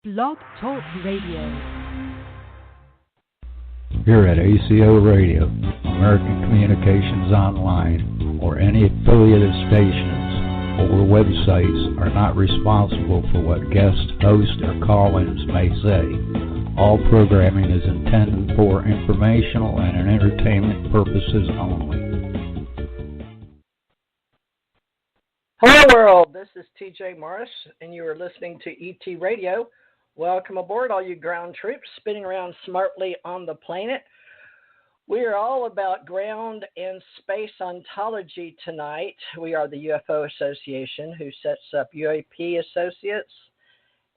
Blog Talk Radio. Here at ACO Radio, American Communications Online, or any affiliated stations or websites are not responsible for what guest hosts or call-ins may say. All programming is intended for informational and entertainment purposes only. Hello world, this is TJ Morris, and you are listening to ET Radio. Welcome aboard, all you ground troops spinning around smartly on the planet. We are all about ground and space ontology tonight. We are the UFO Association, who sets up UAP Associates,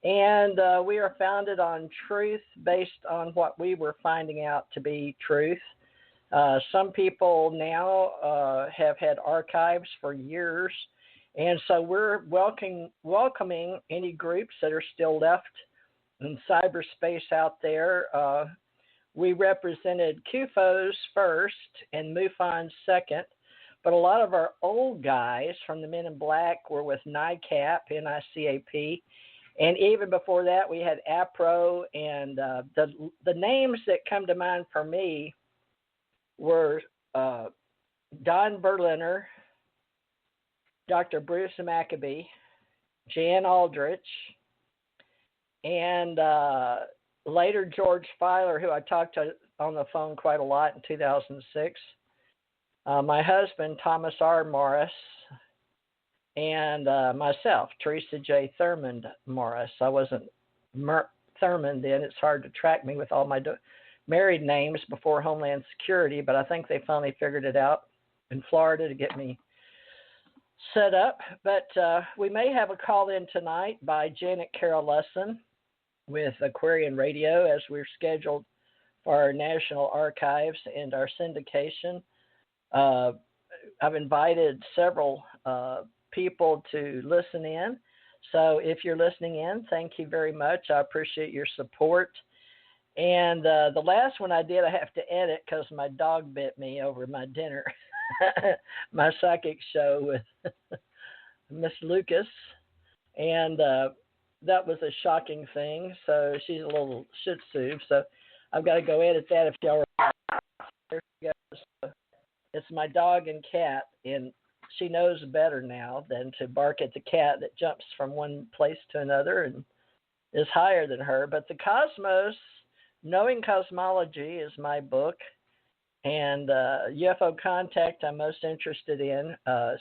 and we are founded on truth based on what we were finding out to be truth. Some people now have had archives for years, and so we're welcoming any groups that are still left in cyberspace out there. We represented CUFOs first and MUFON second, but a lot of our old guys from the Men in Black were with NICAP, N-I-C-A-P, and even before that we had APRO, and the names that come to mind for me were Don Berliner, Dr. Bruce Maccabee, Jan Aldrich, and later George Filer, who I talked to on the phone quite a lot in 2006, my husband, Thomas R. Morris, and myself, Theresa J. Thurmond Morris. I wasn't Thurmond then. It's hard to track me with all my married names before Homeland Security, but I think they finally figured it out in Florida to get me set up. But we may have a call in tonight by Janet Carroll Lesson with Aquarian Radio, as we're scheduled for our National Archives and our syndication. I've invited several people to listen in. So if you're listening in, thank you very much. I appreciate your support. And the last one I did, I have to edit because my dog bit me over my dinner. My psychic show with Miss Lucas. And that was a shocking thing. So she's a little shih tzu. So I've got to go edit that if y'all are. There she goes. It's my dog and cat, and she knows better now than to bark at the cat that jumps from one place to another and is higher than her. But the cosmos, Knowing Cosmology, is my book, and UFO contact I'm most interested in.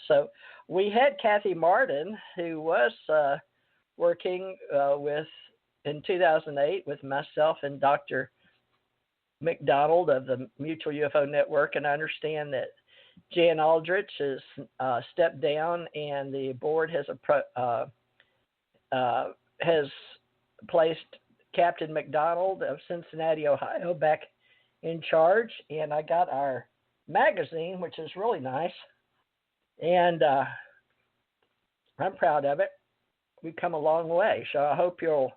So we had Kathy Martin, who was working in 2008 with myself and Dr. McDonald of the Mutual UFO Network, and I understand that Jan Aldrich has stepped down, and the board has placed Captain McDonald of Cincinnati, Ohio, back in charge, and I got our magazine, which is really nice, and I'm proud of it. We've come a long way, so I hope you'll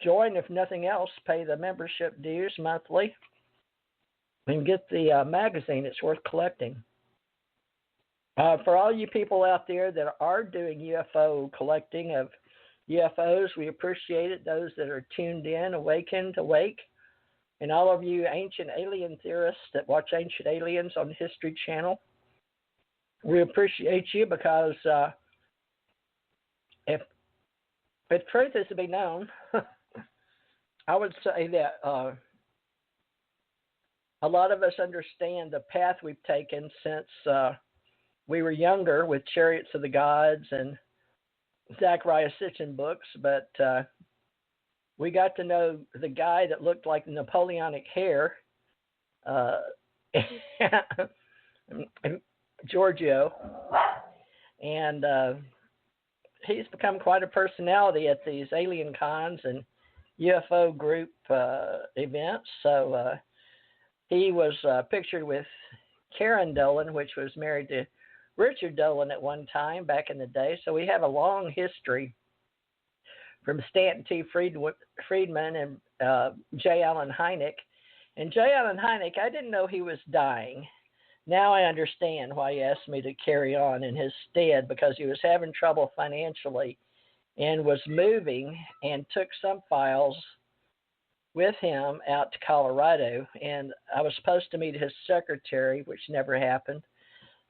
join. If nothing else, pay the membership dues monthly and get the magazine. It's worth collecting. For all you people out there that are doing UFO collecting of UFOs, we appreciate it. Those that are tuned in, awakened, awake, and all of you ancient alien theorists that watch Ancient Aliens on History Channel, we appreciate you, because if truth is to be known, I would say that a lot of us understand the path we've taken since we were younger with Chariots of the Gods and Zachariah Sitchin books, but we got to know the guy that looked like Napoleonic hair, Giorgio, and he's become quite a personality at these alien cons and UFO group events. So he was pictured with Karen Dolan, which was married to Richard Dolan at one time back in the day. So we have a long history from Stanton T. Friedman and J. Allen Hynek. And J. Allen Hynek, I didn't know he was dying. Now I understand why he asked me to carry on in his stead, because he was having trouble financially and was moving and took some files with him out to Colorado. And I was supposed to meet his secretary, which never happened.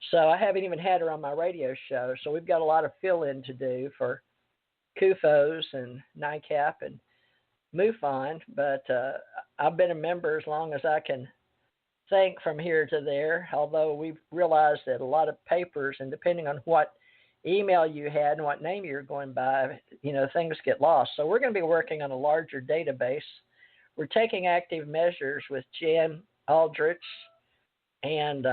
So I haven't even had her on my radio show. So we've got a lot of fill-in to do for CUFOs and NICAP and MUFON. But I've been a member as long as I can think from here to there, although we've realized that a lot of papers, and depending on what email you had and what name you're going by, things get lost. So we're going to be working on a larger database. We're taking active measures with Jan Aldrich and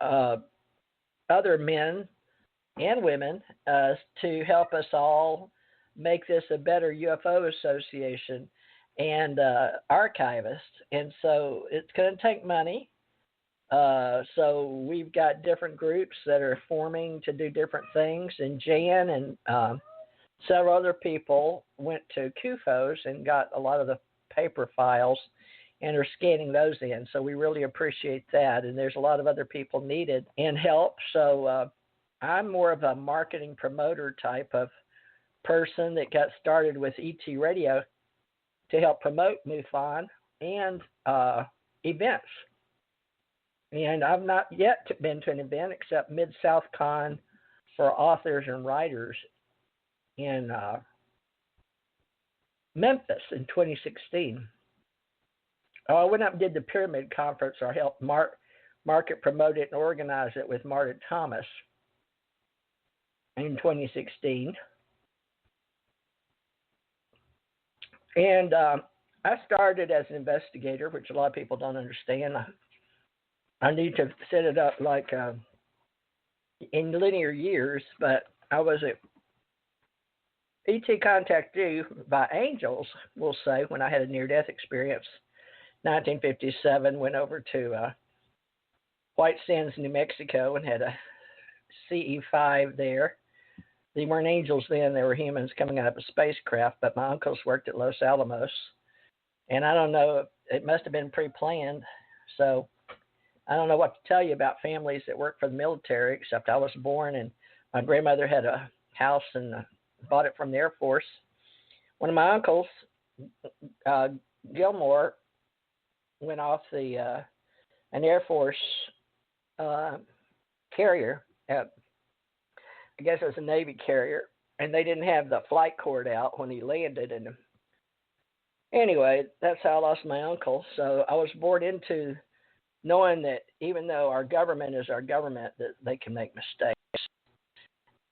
other men and women to help us all make this a better UFO association and archivist. And so it's going to take money. So we've got different groups that are forming to do different things. And Jan and several other people went to CUFOs and got a lot of the paper files and are scanning those in. So we really appreciate that. And there's a lot of other people needed and help. So I'm more of a marketing promoter type of person that got started with ET Radio to help promote MUFON and events. And I've not yet been to an event except Mid-South Con for authors and writers in Memphis in 2016. I went up and did the Pyramid Conference, or helped market, promote it, and organize it with Marta Thomas in 2016. And I started as an investigator, which a lot of people don't understand. I need to set it up like in linear years, but I was at ET Contact You by angels, we'll say, when I had a near-death experience. 1957, went over to White Sands, New Mexico, and had a CE-5 there. They weren't angels then, they were humans coming out of a spacecraft, but my uncles worked at Los Alamos. And I don't know, it must have been pre-planned, so I don't know what to tell you about families that work for the military, except I was born and my grandmother had a house and bought it from the Air Force. One of my uncles, Gilmore, went off an Air Force carrier. I guess it was a Navy carrier, and they didn't have the flight cord out when he landed. And anyway, that's how I lost my uncle. So I was born into knowing that even though our government is our government, that they can make mistakes.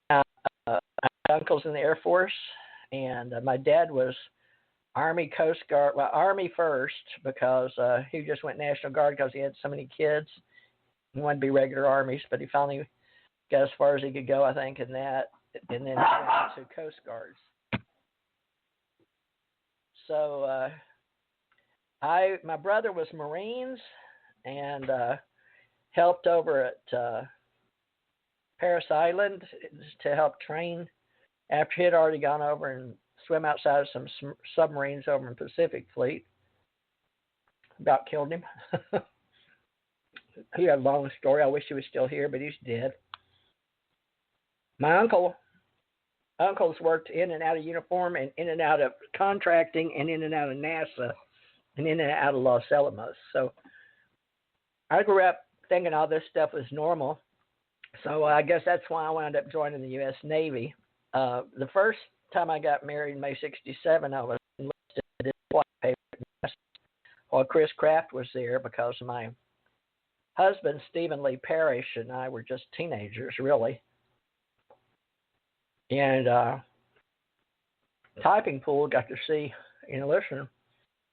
My uncle's in the Air Force, and my dad was Army, Coast Guard, well, Army first, because he just went National Guard because he had so many kids. He wanted to be regular Armies, but he finally got as far as he could go, I think, in that, and then went to Coast Guards. So my brother was Marines and helped over at Paris Island to help train after he had already gone over and swim outside of some submarines over in the Pacific Fleet. About killed him. He had a long story. I wish he was still here, but he's dead. My uncles worked in and out of uniform and in and out of contracting and in and out of NASA and in and out of Los Alamos. So I grew up thinking all this stuff was normal. So I guess that's why I wound up joining the U.S. Navy. The first time I got married in May 67, I was enlisted in White Paper while Chris Kraft was there, because my husband, Stephen Lee Parrish, and I were just teenagers, really. And typing pool got to see and listen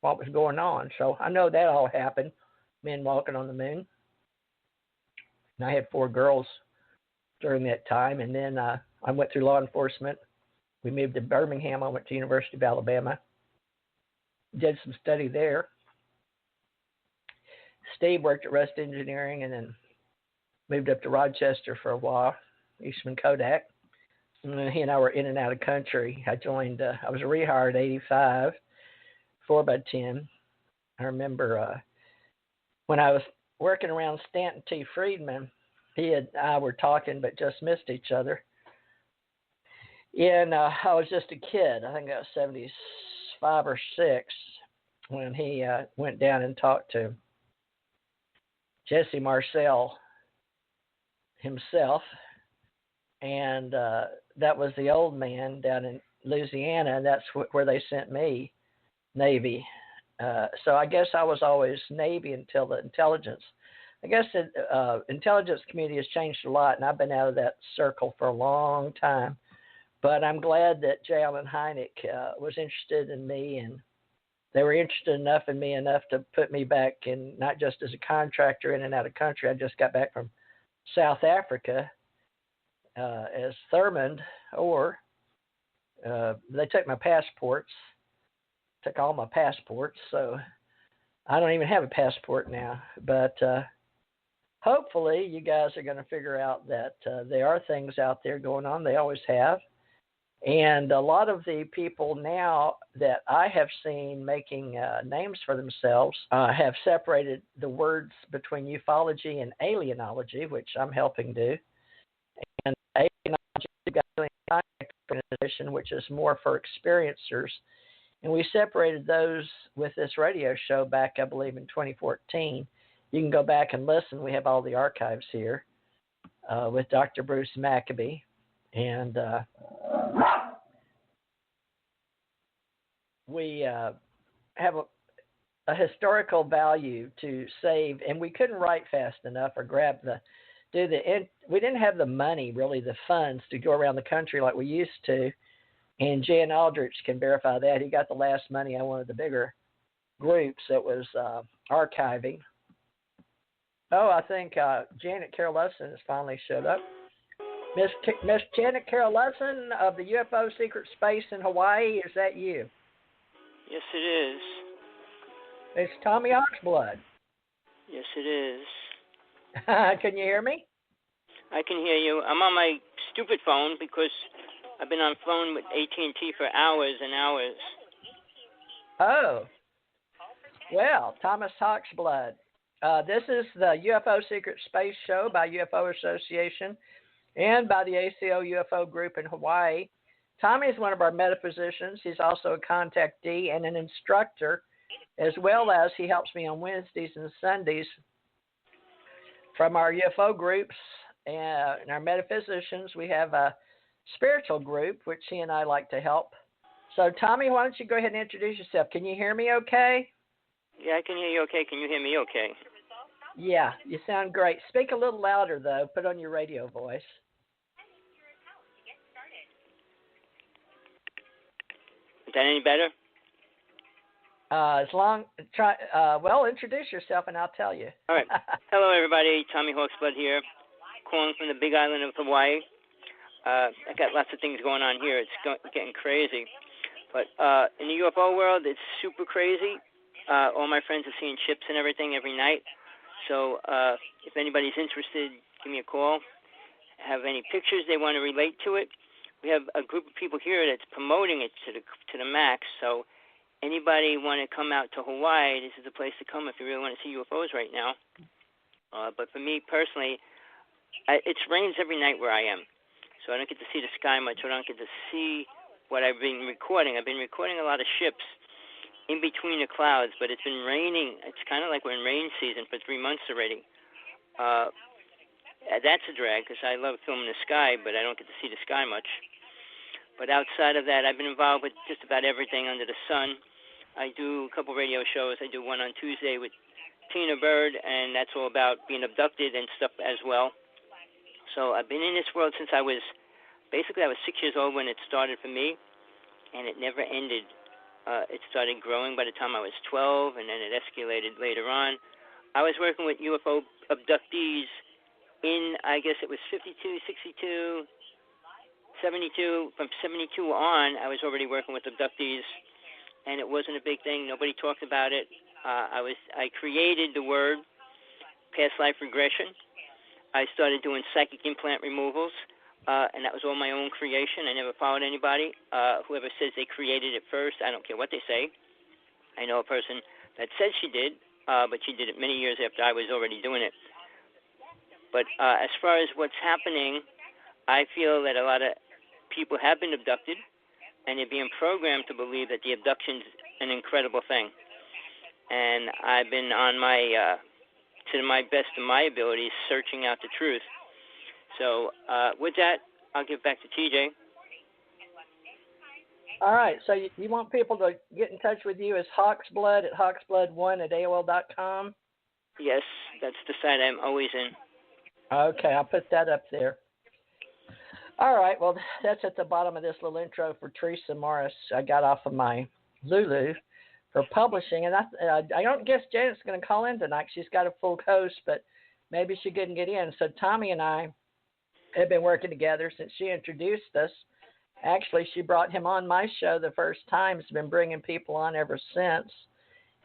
what was going on. So I know that all happened, men walking on the moon. And I had 4 girls during that time. And then I went through law enforcement. We moved to Birmingham. I went to University of Alabama. Did some study there. Steve worked at Rust Engineering and then moved up to Rochester for a while, Eastman Kodak. And he and I were in and out of country. I joined, I was rehired 85, 4x10. I remember when I was working around Stanton T. Friedman, he and I were talking but just missed each other. And I was just a kid. I think I was 75 or 6 when he went down and talked to Jesse Marcel himself. And that was the old man down in Louisiana, and that's where they sent me, Navy. So I guess I was always Navy until the intelligence. I guess the intelligence community has changed a lot, and I've been out of that circle for a long time. But I'm glad that J. Allen Hynek was interested in me, and they were interested enough in me enough to put me back in, not just as a contractor in and out of country. I just got back from South Africa as Thurmond, or they took my passports, took all my passports, so I don't even have a passport now. But hopefully you guys are going to figure out that there are things out there going on. They always have. And a lot of the people now that I have seen making names for themselves have separated the words between ufology and alienology, which I'm helping do. And alienology, we've got a contact organization, which is more for experiencers. And we separated those with this radio show back, I believe, in 2014. You can go back and listen. We have all the archives here with Dr. Bruce Maccabee. And we have a historical value to save, and we couldn't write fast enough or we didn't have the money, really, the funds to go around the country like we used to. And Jan Aldrich can verify that. He got the last money on one of the bigger groups that was archiving. Oh, I think Janet Carol Lesson has finally showed up. Miss Janet Carol Lesson of the UFO Secret Space in Hawaii, is that you? Yes, it is. It's Tommy Oxblood. Yes, it is. Can you hear me? I can hear you. I'm on my stupid phone because I've been on phone with AT&T for hours and hours. Oh. Well, Thomas Oxblood. This is the UFO Secret Space Show by UFO Association and by the ACO UFO Group in Hawaii. Tommy is one of our metaphysicians. He's also a contactee and an instructor, as well as he helps me on Wednesdays and Sundays from our UFO groups and our metaphysicians. We have a spiritual group, which he and I like to help. So, Tommy, why don't you go ahead and introduce yourself? Can you hear me okay? Yeah, I can hear you okay. Can you hear me okay? Yeah, you sound great. Speak a little louder, though. Put on your radio voice. Is that any better? Introduce yourself and I'll tell you. All right. Hello, everybody. Tommy Hawksblood here, calling from the big island of Hawaii. I got lots of things going on here. It's getting crazy. But in the UFO world, it's super crazy. All my friends are seeing ships and everything every night. So if anybody's interested, give me a call. Have any pictures they want to relate to it. We have a group of people here that's promoting it to the max. So anybody want to come out to Hawaii, this is the place to come if you really want to see UFOs right now. But for me personally, it rains every night where I am. So I don't get to see the sky much. I don't get to see what I've been recording. I've been recording a lot of ships in between the clouds, but it's been raining. It's kind of like we're in rain season for 3 months already. That's a drag because I love filming the sky, but I don't get to see the sky much. But outside of that, I've been involved with just about everything under the sun. I do a couple radio shows. I do one on Tuesday with Tina Bird, and that's all about being abducted and stuff as well. So I've been in this world since I was 6 years old when it started for me, and it never ended. It started growing by the time I was 12, and then it escalated later on. I was working with UFO abductees in, I guess it was 52, 62, 72. From 72 on, I was already working with abductees, and it wasn't a big thing. Nobody talked about it. I created the word past life regression. I started doing psychic implant removals, and that was all my own creation. I never followed anybody. Whoever says they created it first, I don't care what they say. I know a person that said she did, but she did it many years after I was already doing it. But as far as what's happening, I feel that a lot of people have been abducted, and they're being programmed to believe that the abduction's an incredible thing. And I've been on to my best of my abilities, searching out the truth. So with that, I'll give back to TJ. All right. So you want people to get in touch with you as Hawksblood at hawksblood1@AOL.com? Yes, that's the site I'm always in. Okay, I'll put that up there. All right. Well, that's at the bottom of this little intro for Theresa Morris. I got off of my Lulu for publishing, and I don't guess Janet's going to call in tonight. She's got a full host, but maybe she couldn't get in. So Tommy and I have been working together since she introduced us. Actually, she brought him on my show the first time. She's been bringing people on ever since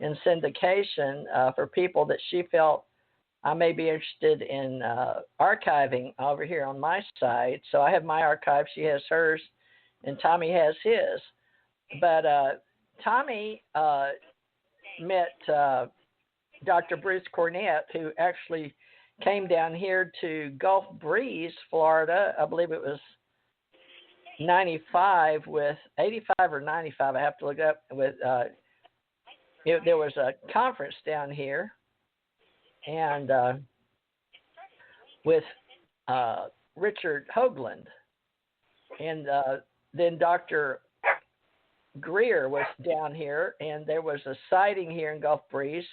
in syndication for people that she felt I may be interested in archiving over here on my site. So I have my archive. She has hers, and Tommy has his. But Tommy met Dr. Bruce Cornett, who actually came down here to Gulf Breeze, Florida. I believe it was 95 with 85 or 95. I have to look up. With there was a conference down here, and with Richard Hoagland, and then Dr. Greer was down here, and there was a sighting here in Gulf Breeze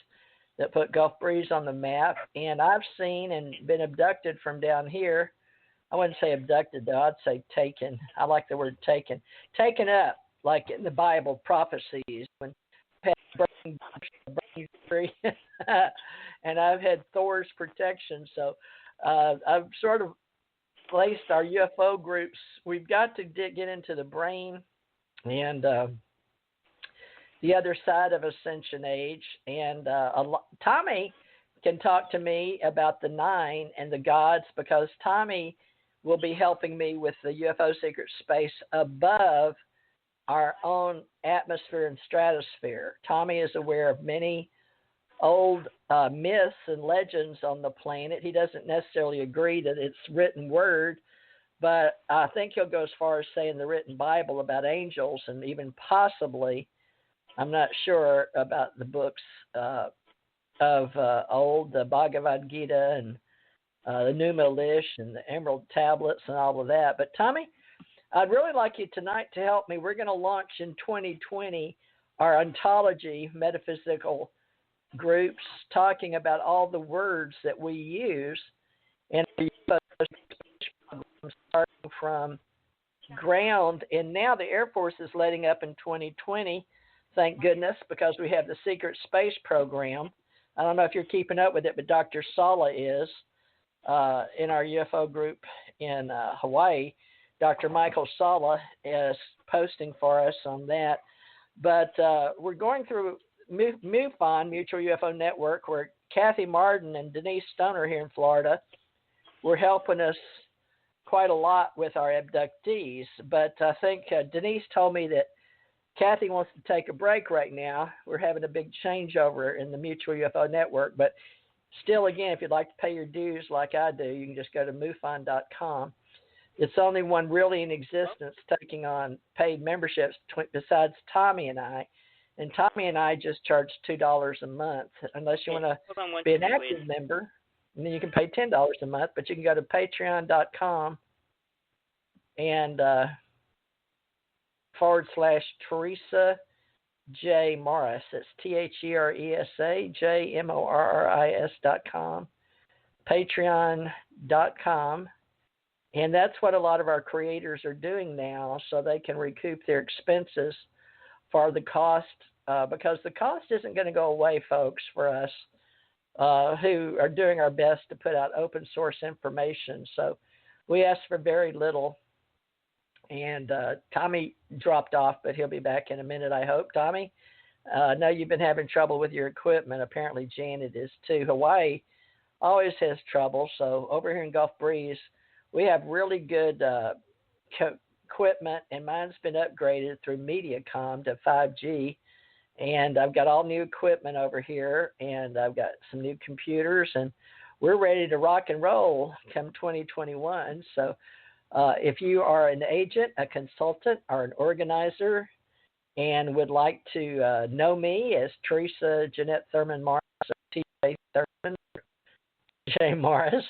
that put Gulf Breeze on the map. And I've seen and been abducted from down here. I wouldn't say abducted, though. I'd say taken. I like the word taken. Taken up, like in the Bible prophecies, when free. And I've had Thor's protection. So I've sort of placed our UFO groups. We've got to get into the brain and the other side of Ascension Age. And Tommy can talk to me about the 9 and the gods, because Tommy will be helping me with the UFO secret space above our own atmosphere and stratosphere. Tommy is aware of many old myths and legends on the planet. He doesn't necessarily agree that it's written word, but I think he'll go as far as saying the written Bible about angels, and even possibly, I'm not sure about the books of old, the Bhagavad Gita and the Numa Lish and the Emerald Tablets and all of that. But Tommy, I'd really like you tonight to help me. We're going to launch in 2020 our ontology metaphysical groups, talking about all the words that we use, and starting from ground. And now the Air Force is letting up in 2020, thank goodness, because we have the secret space program. I don't know if you're keeping up with it, but Dr. Sala is in our UFO group in Hawaii. Dr. Michael Sala is posting for us on that. But we're going through MUFON, Mutual UFO Network, where Kathy Martin and Denise Stoner here in Florida were helping us quite a lot with our abductees. But I think Denise told me that Kathy wants to take a break right now. We're having a big changeover in the Mutual UFO Network. But still, again, if you'd like to pay your dues like I do, you can just go to MUFON.com. It's the only one really in existence taking on paid memberships besides Tommy and I. And Tommy and I just charge $2 a month, unless you want to be an active member. And then you can pay $10 a month, but you can go to patreon.com and /Theresa J. Morris. It's THERESA JMORRIS.com. Patreon.com. And that's what a lot of our creators are doing now, so they can recoup their expenses for the cost, because the cost isn't going to go away, folks, for us who are doing our best to put out open source information. So we ask for very little. And Tommy dropped off, but he'll be back in a minute, I hope. Tommy, I know you've been having trouble with your equipment. Apparently Janet is too. Hawaii always has trouble. So over here in Gulf Breeze, we have really good equipment, and mine's been upgraded through MediaCom to 5G. And I've got all new equipment over here, and I've got some new computers, and we're ready to rock and roll come 2021. So If you are an agent, a consultant, or an organizer and would like to know me as Theresa Jeanette Thurman Morris, T.J. Thurman, J. Morris,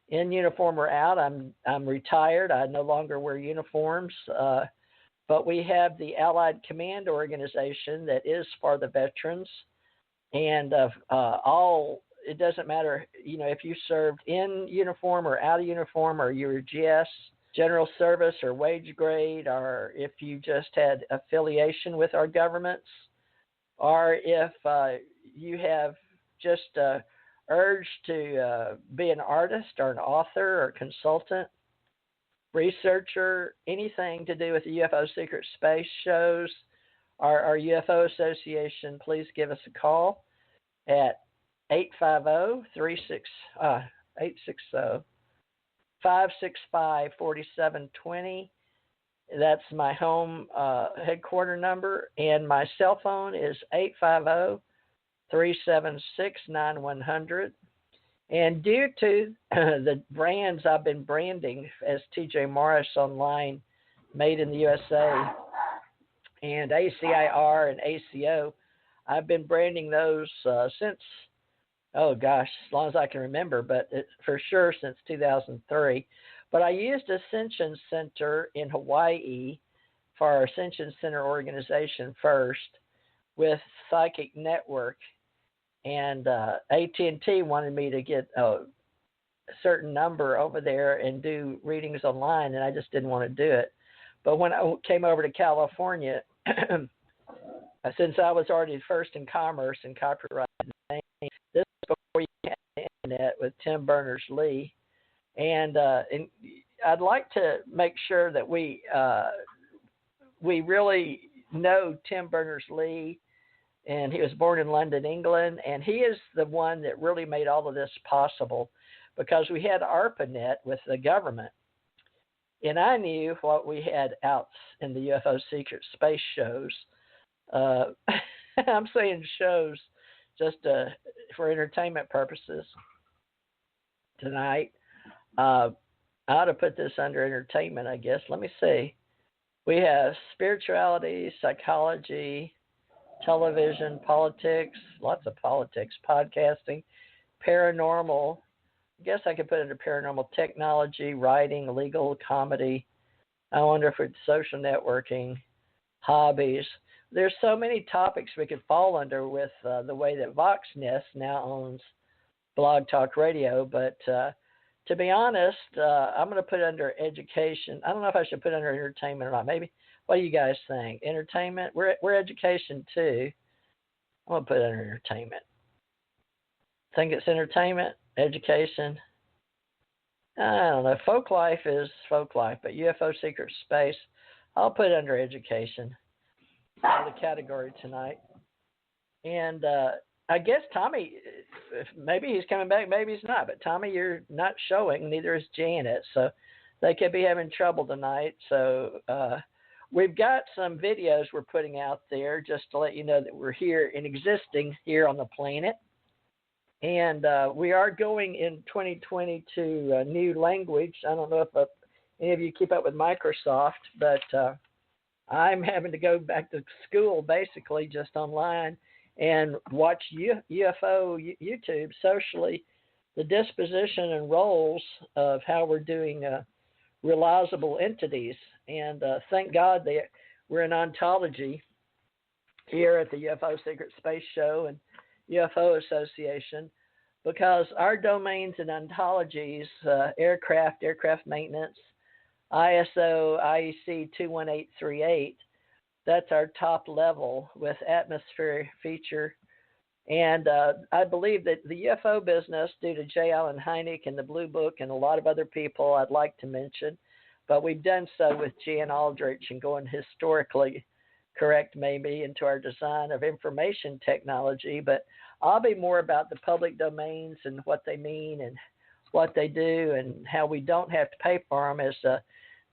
in uniform or out, I'm retired. I no longer wear uniforms. But we have the Allied Command Organization that is for the veterans. And it doesn't matter, if you served in uniform or out of uniform, or you were GS, general service, or wage grade, or if you just had affiliation with our governments, or if you have just urge to be an artist or an author or consultant, researcher, anything to do with the UFO Secret Space shows, our UFO Association, please give us a call at 850-565-4720. That's my home headquarter number, and my cell phone is 850-376-9100. And due to the brands I've been branding as TJ Morris Online, Made in the USA, and ACIR and ACO, I've been branding those since, as long as I can remember, but for sure since 2003. But I used Ascension Center in Hawaii for our Ascension Center organization first with Psychic Network. And AT&T wanted me to get a certain number over there and do readings online, and I just didn't want to do it. But when I came over to California, since I was already first in commerce and copyright, this was before you had the internet with Tim Berners-Lee, and I'd like to make sure that we really know Tim Berners-Lee. And he was born in London, England, and he is the one that really made all of this possible, because we had ARPANET with the government. And I knew what we had out in the UFO Secret Space shows. I'm saying shows just for entertainment purposes tonight. I ought to put this under entertainment, I guess. Let me see. We have spirituality, psychology, television, politics, lots of politics, podcasting, paranormal. I guess I could put it under paranormal, technology, writing, legal, comedy. I wonder if it's social networking, hobbies. There's so many topics we could fall under with the way that VoxNest now owns Blog Talk Radio. But to be honest, I'm going to put it under education. I don't know if I should put it under entertainment or not. Maybe. What do you guys think? Entertainment? We're education too. I'm going to put it under entertainment. Think it's entertainment? Education? I don't know. Folklife is Folklife, but UFO Secret Space, I'll put it under education. The category tonight. And I guess Tommy, maybe he's coming back, maybe he's not. But Tommy, you're not showing, neither is Janet. So they could be having trouble tonight. So we've got some videos we're putting out there just to let you know that we're here and existing here on the planet. And we are going in 2020 to a new language. I don't know if any of you keep up with Microsoft, but I'm having to go back to school basically just online and watch UFO YouTube socially, the disposition and roles of how we're doing realizable entities. And thank God that we're in ontology here at the UFO Secret Space Show and UFO Association, because our domains and ontologies, aircraft maintenance, ISO, IEC 21838, that's our top level with atmosphere feature. And I believe that the UFO business, due to J. Allen Hynek and the Blue Book and a lot of other people I'd like to mention, but we've done so with Jan Aldrich and going historically correct maybe into our design of information technology. But I'll be more about the public domains and what they mean and what they do and how we don't have to pay for them as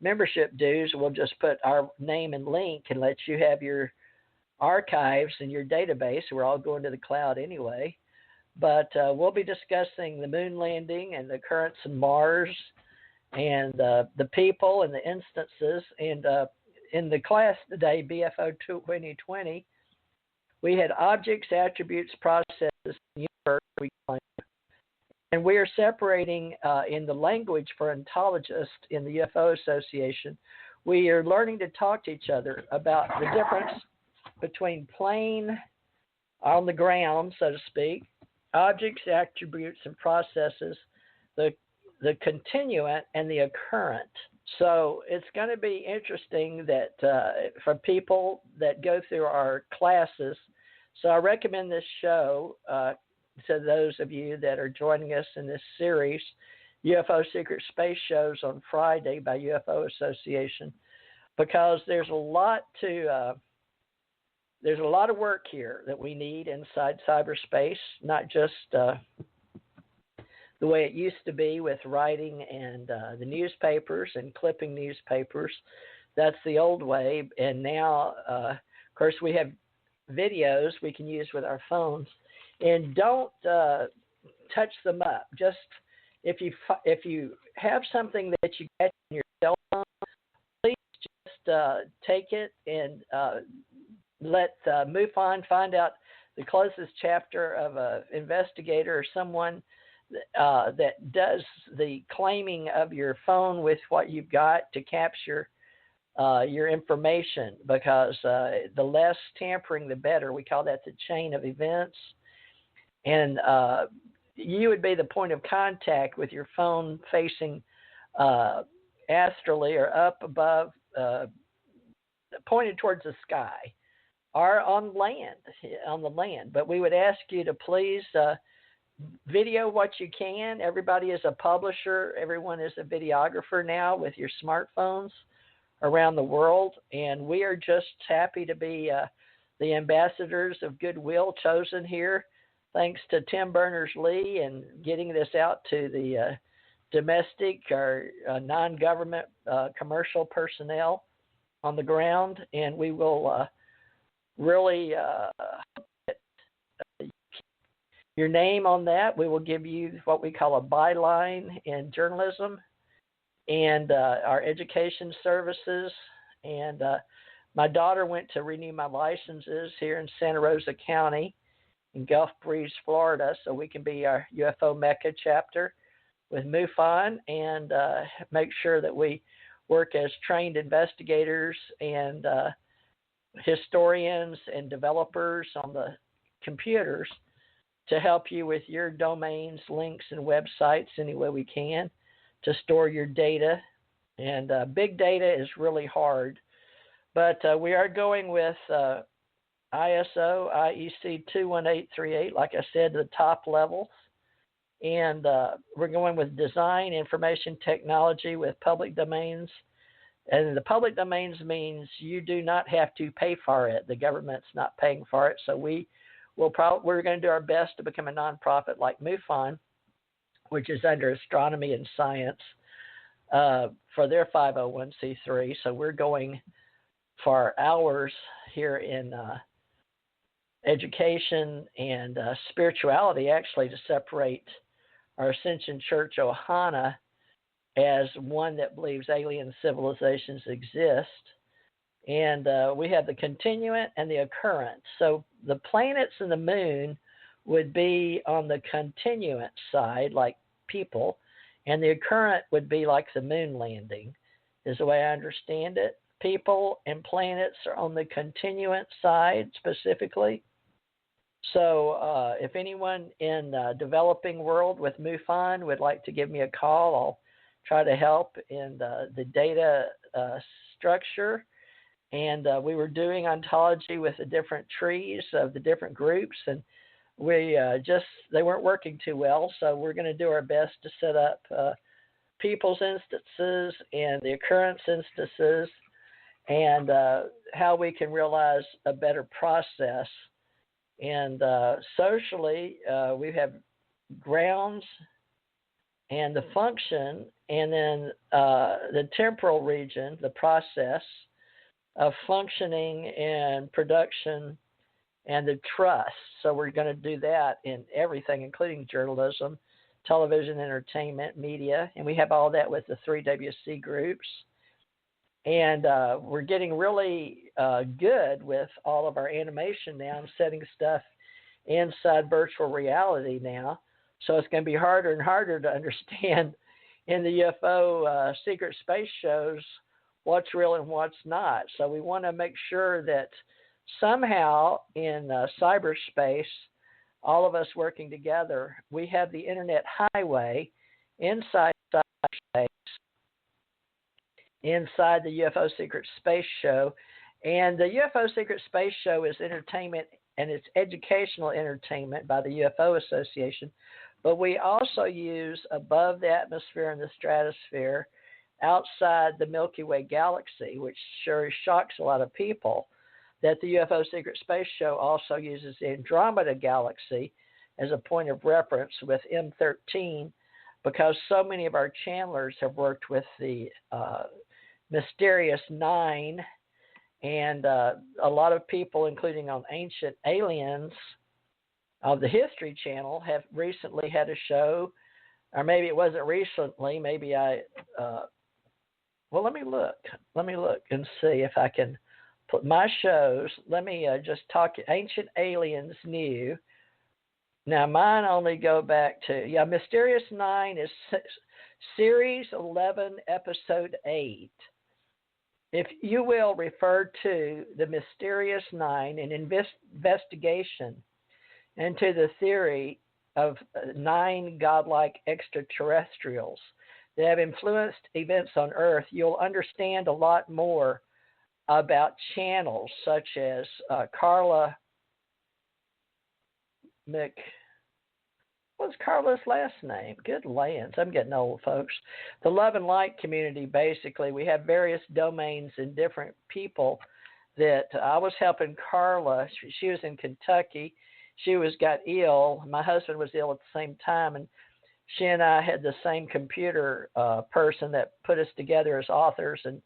membership dues. We'll just put our name and link and let you have your archives and your database. We're all going to the cloud anyway. But we'll be discussing the moon landing and the occurrence of Mars and the people and the instances. And in the class today, BFO 2020, we had objects, attributes, processes, universe, we claim. And we are separating in the language for ontologists in the UFO Association. We are learning to talk to each other about the difference between plane on the ground, so to speak, objects, attributes, and processes, the continuant, and the occurrent. So it's going to be interesting that for people that go through our classes. So I recommend this show to those of you that are joining us in this series, UFO Secret Space Shows on Friday by UFO Association, because there's a lot of work here that we need inside cyberspace, not just the way it used to be with writing and the newspapers and clipping newspapers. That's the old way. And now, of course, we have videos we can use with our phones. And don't touch them up. Just if you have something that you get in your cell phone, please just take it and let MUFON find out the closest chapter of an investigator or someone that does the claiming of your phone with what you've got to capture your information, because the less tampering, the better. We call that the chain of events. And you would be the point of contact with your phone facing astrally or up above, pointed towards the sky, or on the land. But we would ask you to please video what you can. Everybody is a publisher. Everyone is a videographer now with your smartphones around the world. And we are just happy to be the ambassadors of goodwill chosen here, thanks to Tim Berners-Lee and getting this out to the domestic or non-government commercial personnel on the ground. And we will really your name on that. We will give you what we call a byline in journalism and our education services. And my daughter went to renew my licenses here in Santa Rosa County in Gulf Breeze, Florida, so we can be our UFO Mecca chapter with MUFON and make sure that we work as trained investigators and historians and developers on the computers to help you with your domains, links, and websites any way we can to store your data. And big data is really hard, but we are going with ISO, IEC 21838, like I said, the top levels. And we're going with design, information technology with public domains. And the public domains means you do not have to pay for it. The government's not paying for it. So we're going to do our best to become a nonprofit like MUFON, which is under astronomy and science for their 501c3. So we're going for hours here in education and spirituality, actually, to separate our Ascension Church Ohana as one that believes alien civilizations exist. And we have the continuant and the occurrent. So the planets and the moon would be on the continuant side, like people, and the occurrent would be like the moon landing, is the way I understand it. People and planets are on the continuant side specifically. So if anyone in the developing world with MUFON would like to give me a call, I'll try to help in the data structure. And we were doing ontology with the different trees of the different groups, and they weren't working too well. So we're going to do our best to set up people's instances and the occurrence instances, and how we can realize a better process. And socially, we have grounds and the function, and then the temporal region, the process of functioning and production, and the trust. So we're going to do that in everything, including journalism, television, entertainment, media, and we have all that with the 3WC groups. And we're getting really good with all of our animation now and setting stuff inside virtual reality now. So it's going to be harder and harder to understand in the UFO secret space shows what's real and what's not. So we want to make sure that somehow in cyberspace, all of us working together, we have the internet highway inside cyberspace, inside the UFO Secret Space Show. And the UFO Secret Space Show is entertainment, and it's educational entertainment by the UFO Association. But we also use above the atmosphere and the stratosphere, outside the Milky Way galaxy, which sure shocks a lot of people, that the UFO Secret Space Show also uses the Andromeda Galaxy as a point of reference with M13, because so many of our channelers have worked with the Mysterious Nine, and a lot of people, including on Ancient Aliens of the History Channel, have recently had a show, or maybe it wasn't recently, maybe well, let me look and see if I can put my shows. Let me just talk. Ancient Aliens New. Now, mine only go back to, Mysterious 9 is Series 11, Episode 8. If you will refer to the Mysterious 9, an investigation into the theory of 9 godlike extraterrestrials that have influenced events on Earth, you'll understand a lot more about channels such as Carla what's Carla's last name? Good lands. I'm getting old, folks. The Love and Light community, basically, we have various domains and different people that I was helping Carla. She was in Kentucky. She got ill. My husband was ill at the same time, and she and I had the same computer person that put us together as authors and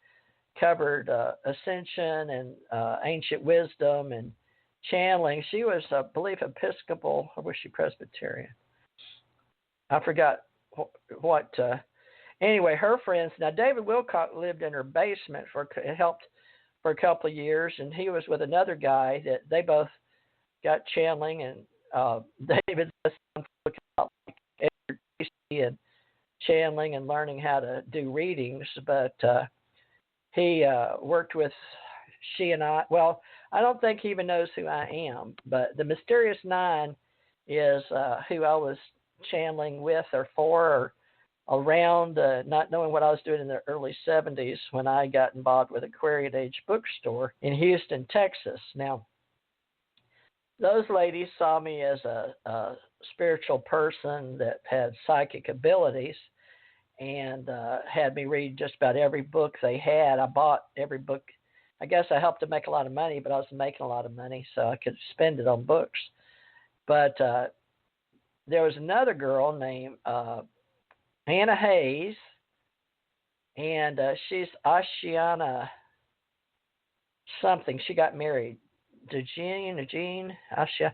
covered Ascension and Ancient Wisdom and channeling. She was, I believe, Episcopal, or was she Presbyterian? I forgot what. Anyway, her friends. Now, David Wilcock lived in her basement helped for a couple of years, and he was with another guy that they both got channeling, and David and channeling and learning how to do readings, but he worked with she and I. Well, I don't think he even knows who I am, but the Mysterious 9 is who I was channeling with or for, or around, not knowing what I was doing in the early 70s when I got involved with Aquarian Age Bookstore in Houston, Texas. Now, those ladies saw me as a spiritual person that had psychic abilities, and had me read just about every book they had. I bought every book. I guess I helped them make a lot of money, but I was making a lot of money, so I could spend it on books. But there was another girl named Anna Hayes, and she's Ashiana something. She got married. Jean, Asha.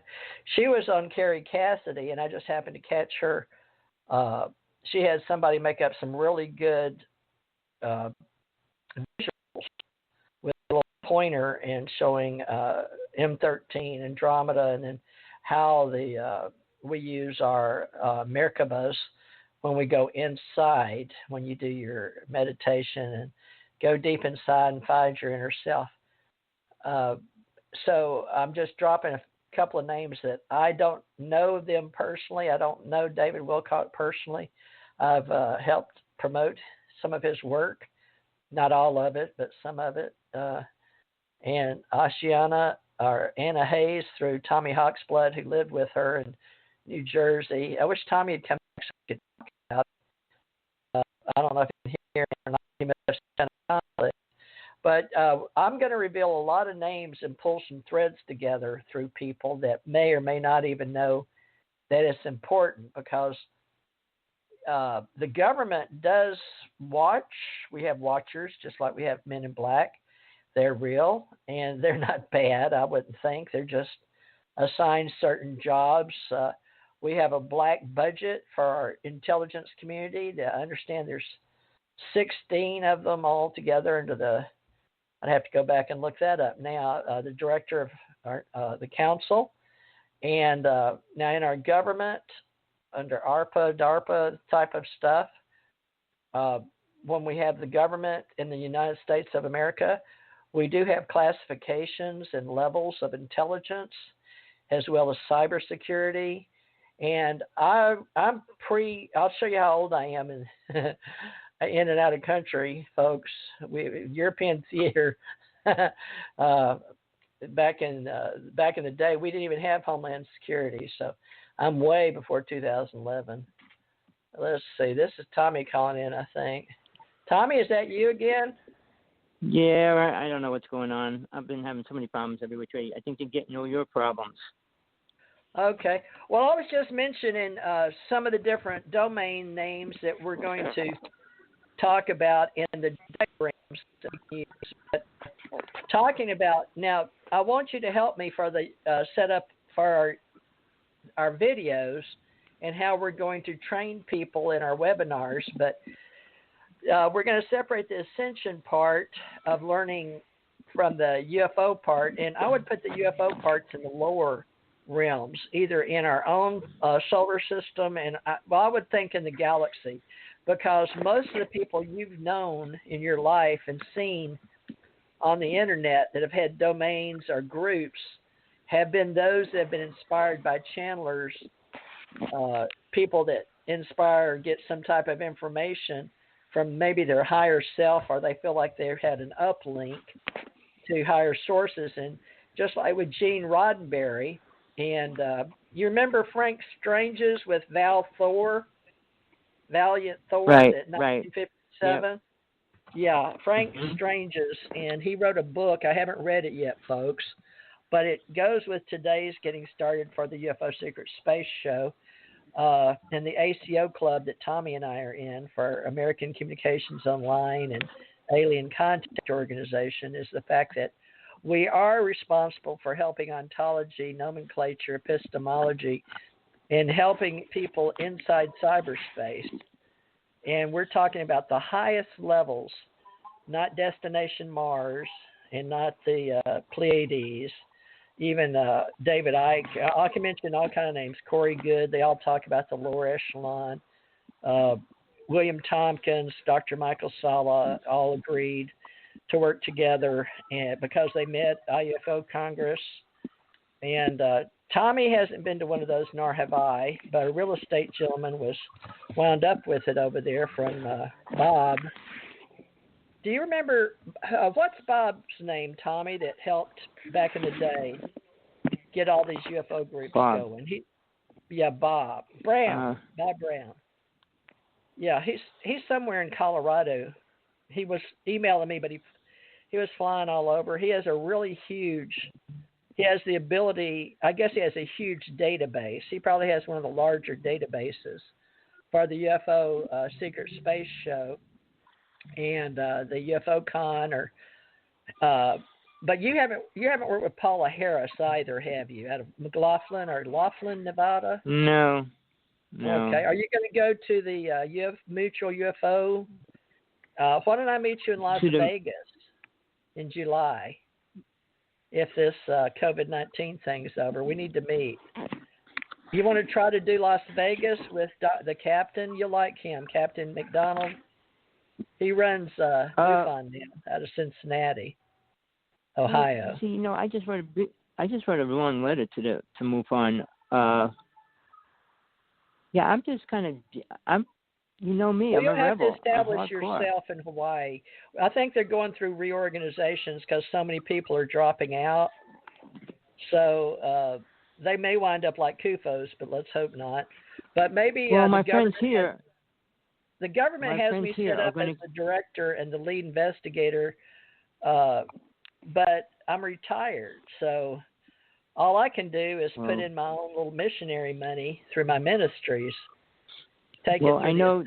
She was on Carrie Cassidy, and I just happened to catch her. She had somebody make up some really good visuals with a little pointer and showing M13 Andromeda, and then how we use our Merkabahs when we go inside, when you do your meditation and go deep inside and find your inner self. So I'm just dropping a couple of names that I don't know them personally. I don't know David Wilcock personally. I've helped promote some of his work, not all of it, but some of it. And Ashiana, or Anna Hayes, through Tommy Hawksblood, who lived with her in New Jersey. I wish Tommy had come back so we could talk about it. I don't know if he's here or not. He may have sent a conflict. But I'm going to reveal a lot of names and pull some threads together through people that may or may not even know that it's important, because the government does watch. We have watchers, just like we have Men in Black. They're real, and they're not bad, I wouldn't think. They're just assigned certain jobs. We have a black budget for our intelligence community. I understand there's 16 of them all together under the, I'd have to go back and look that up now, the director of the council. And now in our government, under ARPA, DARPA type of stuff, when we have the government in the United States of America, we do have classifications and levels of intelligence as well as cybersecurity. And I'll show you how old I am in and out of country, folks. European theater, back in the day, we didn't even have Homeland Security. So I'm way before 2011. Let's see. This is Tommy calling in, I think. Tommy, is that you again? Yeah, I don't know what's going on. I've been having so many problems every which way. I think you're getting all your problems. Okay. Well, I was just mentioning some of the different domain names that we're going to talk about in the diagrams that we use. But talking about, now, I want you to help me for the setup for our videos and how we're going to train people in our webinars. But we're going to separate the ascension part of learning from the UFO part. And I would put the UFO parts in the lower realms, either in our own solar system, and I would think in the galaxy, because most of the people you've known in your life and seen on the internet that have had domains or groups have been those that have been inspired by channelers, people that inspire or get some type of information from maybe their higher self, or they feel like they've had an uplink to higher sources. And just like with Gene Roddenberry, and you remember Frank Strange's with Valiant Thor right, in 1957? Yep. Yeah, Frank Strange's, and he wrote a book. I haven't read it yet, folks, but it goes with today's Getting Started for the UFO Secret Space Show. And the ACO club that Tommy and I are in for American Communications Online and Alien Contact Organization is the fact that we are responsible for helping ontology, nomenclature, epistemology, and helping people inside cyberspace. And we're talking about the highest levels, not Destination Mars and not the Pleiades, even David Icke. I can mention all kinds of names. Corey Goode, they all talk about the lower echelon. William Tompkins, Dr. Michael Sala, all agreed to work together, and because they met UFO Congress. And Tommy hasn't been to one of those, nor have I, but a real estate gentleman was wound up with it over there from Bob. Do you remember, what's Bob's name, Tommy, that helped back in the day get all these UFO groups going? Bob Brown. Bob Brown. Yeah, he's somewhere in Colorado. He was emailing me, but he was flying all over. He has a really huge, he has the ability, I guess he has a huge database. He probably has one of the larger databases for the UFO Secret Space Show and the UFO Con, but you haven't worked with Paula Harris either, have you? Out of Laughlin, Nevada? No. Okay. Are you going to go to the Mutual UFO? Why don't I meet you in Las Vegas in July? If this COVID-19 thing's over, we need to meet. You want to try to do Las Vegas with the captain? You'll like him, Captain McDonald. He runs MUFON now out of Cincinnati, Ohio. See, I just wrote a long letter to MUFON. Yeah, I'm just kind of, you know me, I'm a rebel. You have to establish yourself in Hawaii. I think they're going through reorganizations because so many people are dropping out. So they may wind up like CUFOs, but let's hope not. But maybe my friends here. The government has me set up as the director and the lead investigator, but I'm retired, so all I can do is put in my own little missionary money through my ministries. I know.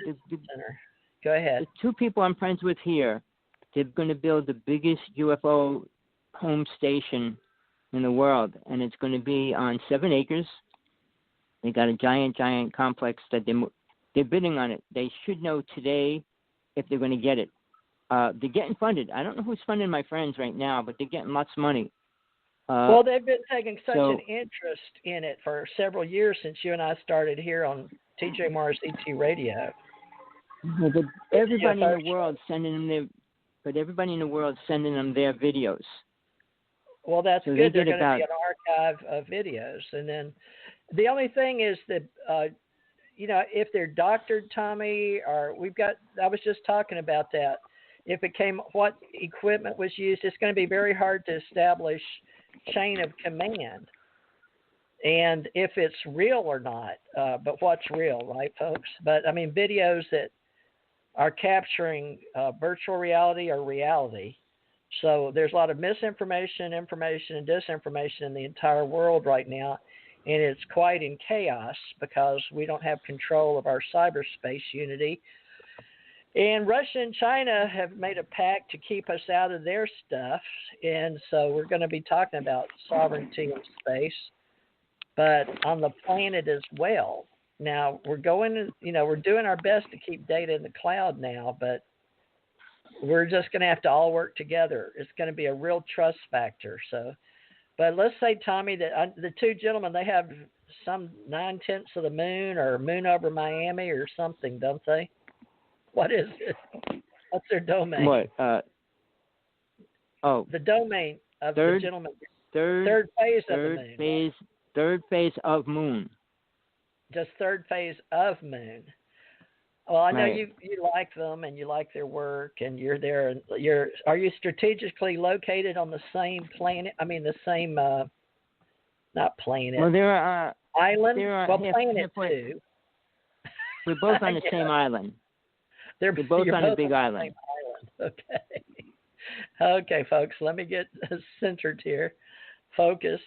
Go ahead. The two people I'm friends with here, they're going to build the biggest UFO home station in the world, and it's going to be on 7 acres. They got a giant complex that they're bidding on it. They should know today if they're going to get it. They're getting funded. I don't know who's funding my friends right now, but they're getting lots of money. Well, they've been taking such an interest in it for several years since you and I started here on TJ Morris ET Radio. Everybody in the world sending them their videos. Well, that's so good. They're going to be an archive of videos, and then the only thing is that if they're doctored, Tommy, or I was just talking about that. If what equipment was used, it's going to be very hard to establish chain of command, and if it's real or not. But what's real, right, folks? But I mean, videos that are capturing virtual reality or reality. So there's a lot of misinformation, information, and disinformation in the entire world right now, and it's quite in chaos because we don't have control of our cyberspace unity. And Russia and China have made a pact to keep us out of their stuff, and so we're going to be talking about sovereignty in space, but on the planet as well. Now, we're doing our best to keep data in the cloud now, but we're just going to have to all work together. It's going to be a real trust factor. So, but let's say, Tommy, that the two gentlemen, they have some 9/10 of the moon or moon over Miami or something, don't they? What is it? What's their domain? What? The domain of the gentleman. Third phase of the moon. Third phase of moon. Just third phase of moon. Well, I know you like them and you like their work, and you're there. And are you strategically located on the same planet? I mean, the same, not planet. Well, there are island. Planet too. We're both on the same island. We're both on a big island. Okay. Okay, folks. Let me get centered here, focused.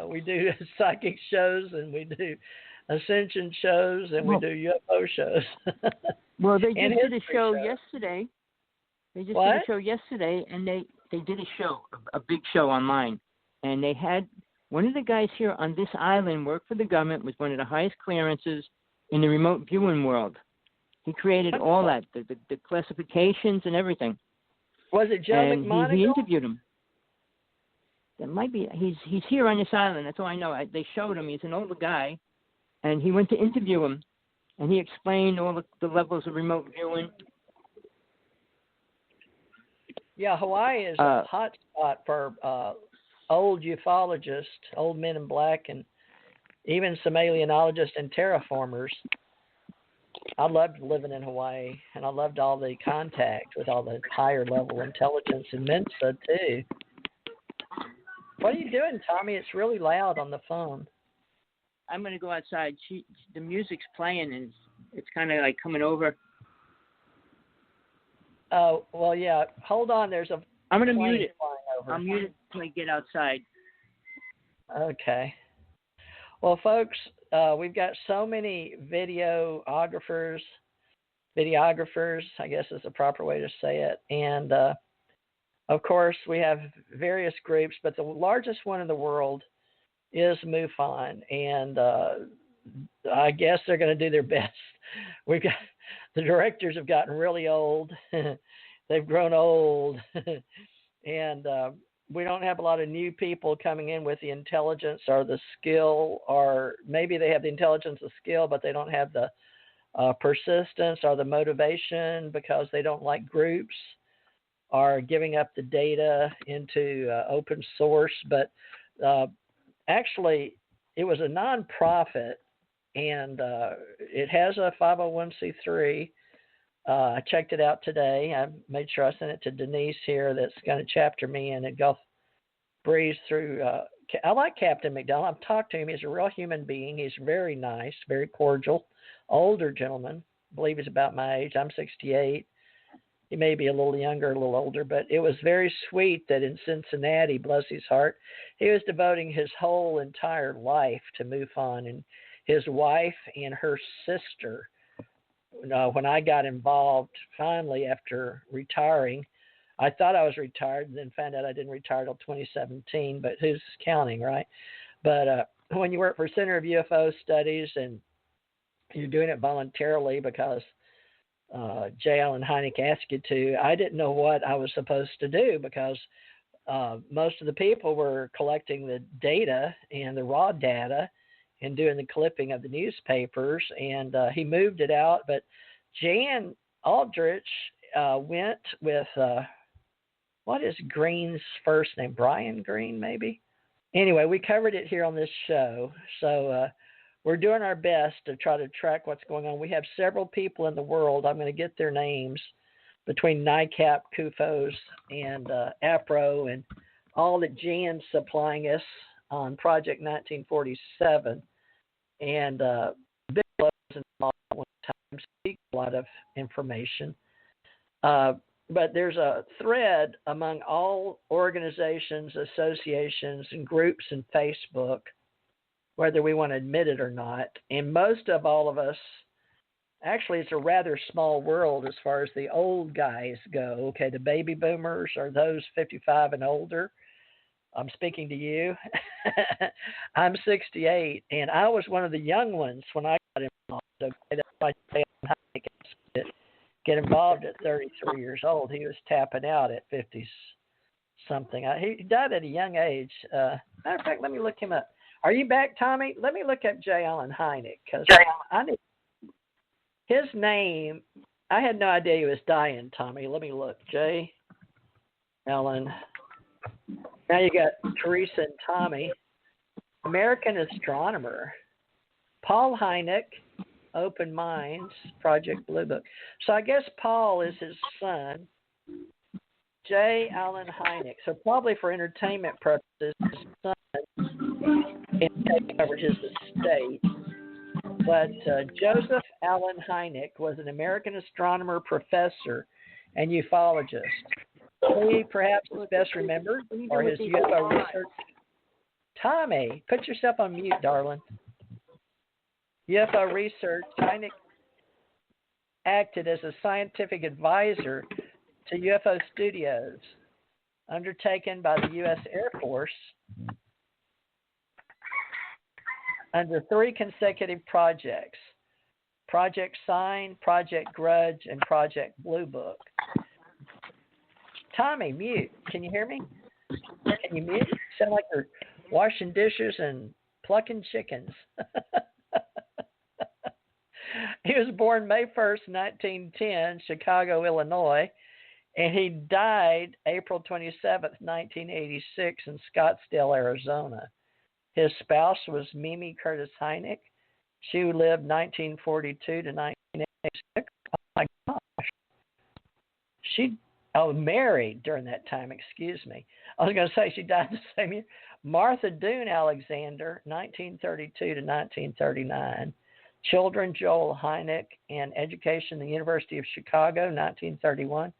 We do psychic shows and we do ascension shows and we do UFO shows. Well, they just did a show yesterday. They just did a show yesterday, and they did a big show online, and they had one of the guys here on this island work for the government with one of the highest clearances in the remote viewing world. He created all that, the classifications and everything. Was it Joe McMonagle? He interviewed him. That might be. He's here on this island. That's all I know. They showed him. He's an older guy. And he went to interview him, and he explained all the levels of remote viewing. Yeah, Hawaii is a hot spot for old ufologists, old men in black, and even some alienologists and terraformers. I loved living in Hawaii, and I loved all the contact with all the higher level intelligence in Mensa, too. What are you doing, Tommy? It's really loud on the phone. I'm going to go outside. The music's playing, and it's kind of like coming over. Oh, well, yeah. Hold on. I'm going to mute it. I'm muted until I get outside. Okay. Well, folks, we've got so many videographers, I guess is the proper way to say it. And, of course, we have various groups, but the largest one in the world is MUFON, and I guess they're going to do their best. The directors have gotten really old. They've grown old, and we don't have a lot of new people coming in with the intelligence or the skill, or maybe they have the intelligence and skill, but they don't have the persistence or the motivation because they don't like groups or giving up the data into open source. But actually, it was a nonprofit, and it has a 501c3. I checked it out today. I made sure I sent it to Denise here that's going to chapter me in and go breeze through. I like Captain McDonald. I've talked to him. He's a real human being. He's very nice, very cordial, older gentleman. I believe he's about my age. I'm 68. He may be a little younger, a little older, but it was very sweet that in Cincinnati, bless his heart, he was devoting his whole entire life to MUFON, and his wife and her sister. When I got involved, finally, after retiring, I thought I was retired and then found out I didn't retire till 2017, but who's counting, right? But when you work for Center of UFO Studies and you're doing it voluntarily because J. Allen Hynek asked you to, I didn't know what I was supposed to do because most of the people were collecting the data and the raw data and doing the clipping of the newspapers, and he moved it out. But Jan Aldrich went with, what is Green's first name? Brian Green, maybe? Anyway, we covered it here on this show, so we're doing our best to try to track what's going on. We have several people in the world. I'm going to get their names between NICAP, CUFOS, and APRO, and all that Jan's supplying us on Project 1947. And Big Lowe's involved at one time, speak a lot of information. But there's a thread among all organizations, associations, and groups in Facebook, whether we want to admit it or not. And most of all of us, actually, it's a rather small world as far as the old guys go. Okay, the baby boomers are those 55 and older. I'm speaking to you. I'm 68, and I was one of the young ones when I got involved. Okay, that's why I get involved at 33 years old. He was tapping out at 50-something. He died at a young age. Matter of fact, let me look him up. Are you back, Tommy? Let me look up J. Allen Hynek, because I need his name. I had no idea he was dying, Tommy. Let me look. J. Allen. Now you got Theresa and Tommy. American astronomer. Paul Hynek, Open Minds, Project Blue Book. So I guess Paul is his son, J. Allen Hynek. So probably for entertainment purposes, his son can take over his estate. But Joseph Allen Hynek was an American astronomer, professor, and ufologist. He perhaps is best remembered for his UFO research. Tommy, put yourself on mute, darling. UFO research. Hynek acted as a scientific advisor to UFO studios undertaken by the U.S. Air Force under 3 consecutive projects: Project Sign, Project Grudge, and Project Blue Book. Tommy, mute. Can you hear me? Can you mute? You sound like you're washing dishes and plucking chickens. He was born May 1st, 1910, Chicago, Illinois, and he died April 27th, 1986 in Scottsdale, Arizona. His spouse was Mimi Curtis Hynek. She lived 1942 to 1986. Oh, my gosh. She married during that time, excuse me. I was going to say she died the same year. Martha Doone Alexander, 1932 to 1939. Children, Joel Hynek, and education, the University of Chicago, 1931.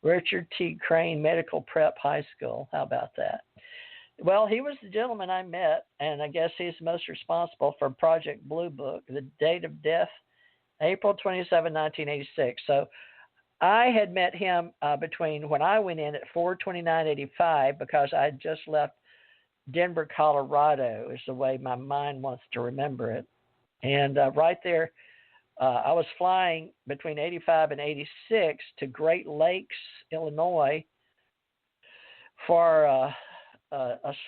Richard T. Crane Medical Prep High School. How about that? Well, he was the gentleman I met, and I guess he's most responsible for Project Blue Book. The date of death, April 27, 1986. So I had met him between when I went in at 4/29/85 because I had just left Denver, Colorado, is the way my mind wants to remember it. And right there, I was flying between 85 and 86 to Great Lakes, Illinois, for a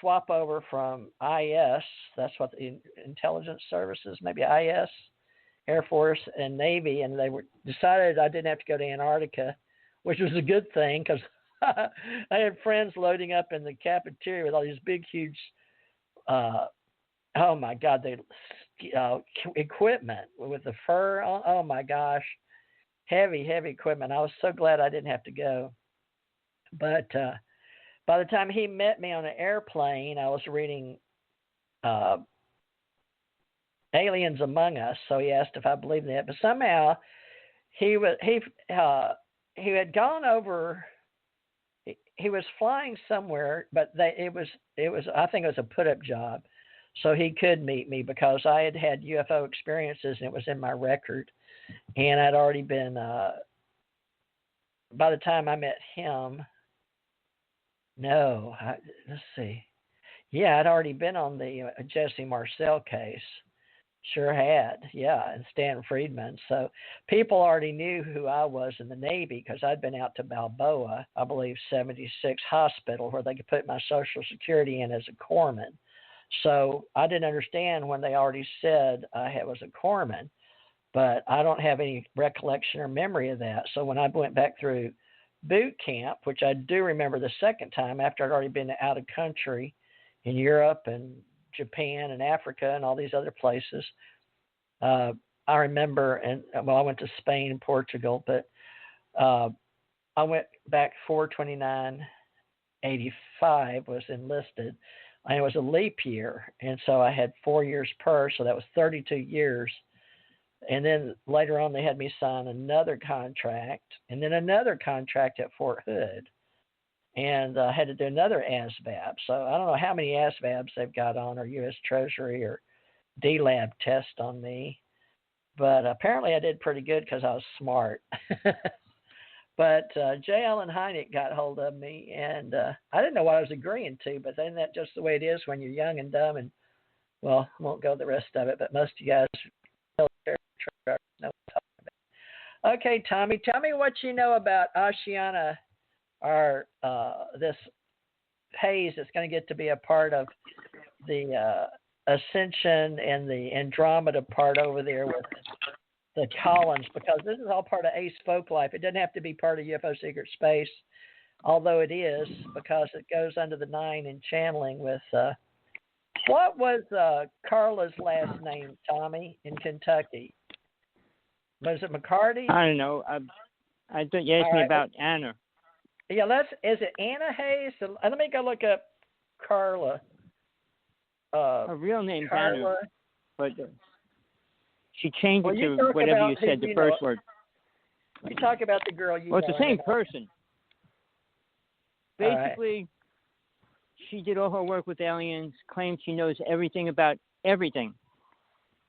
swap over from IS. That's what the intelligence services, maybe IS, Air Force, and Navy. And they decided I didn't have to go to Antarctica, which was a good thing because I had friends loading up in the cafeteria with all these big, huge, oh my God, equipment with the fur. Oh my gosh, heavy equipment. I was so glad I didn't have to go. But by the time he met me on an airplane, I was reading Aliens Among Us. So he asked if I believed in that. But somehow he had gone over. He was flying somewhere, but it was I think it was a put-up job. So he could meet me because I had UFO experiences and it was in my record. And I'd already been, by the time I met him, let's see. Yeah, I'd already been on the Jesse Marcel case. Sure had, yeah, and Stan Friedman. So people already knew who I was in the Navy because I'd been out to Balboa, I believe 76 Hospital, where they could put my Social Security in as a corpsman. So I didn't understand when they already said I was a corpsman, but I don't have any recollection or memory of that. So when I went back through boot camp, which I do remember the second time after I'd already been out of country in Europe and Japan and Africa and all these other places. I remember, I went to Spain and Portugal, but I went back 4/29/85 was enlisted, and it was a leap year, and so I had 4 years per, so that was 32 years. And then later on, they had me sign another contract, and then another contract at Fort Hood. And I had to do another ASVAB. So I don't know how many ASVABs they've got on, or U.S. Treasury or D-Lab test on me. But apparently I did pretty good because I was smart. But J. Allen Hynek got hold of me, and I didn't know what I was agreeing to, but isn't that just the way it is when you're young and dumb? And, well, I won't go the rest of it, but most of you guys know what I'm talking about. Okay, Tommy, tell me what you know about Oceana, or this haze that's going to get to be a part of the Ascension and the Andromeda part over there with the Collins, because this is all part of Ace Folklife. It doesn't have to be part of UFO Secret Space, although it is, because it goes under the 9 in channeling with, what was Carla's last name, Tommy, in Kentucky? Was it McCarty? I don't know. I thought you asked me about Anna. Yeah, is it Anna Hayes? Let me go look up Carla. Her real name's Carla. Anna, but she changed it to talk whatever about you said, who the you first know. word. You talk about the girl you Well, it's know. the same person. All right. Basically, she did all her work with aliens, claims she knows everything about everything.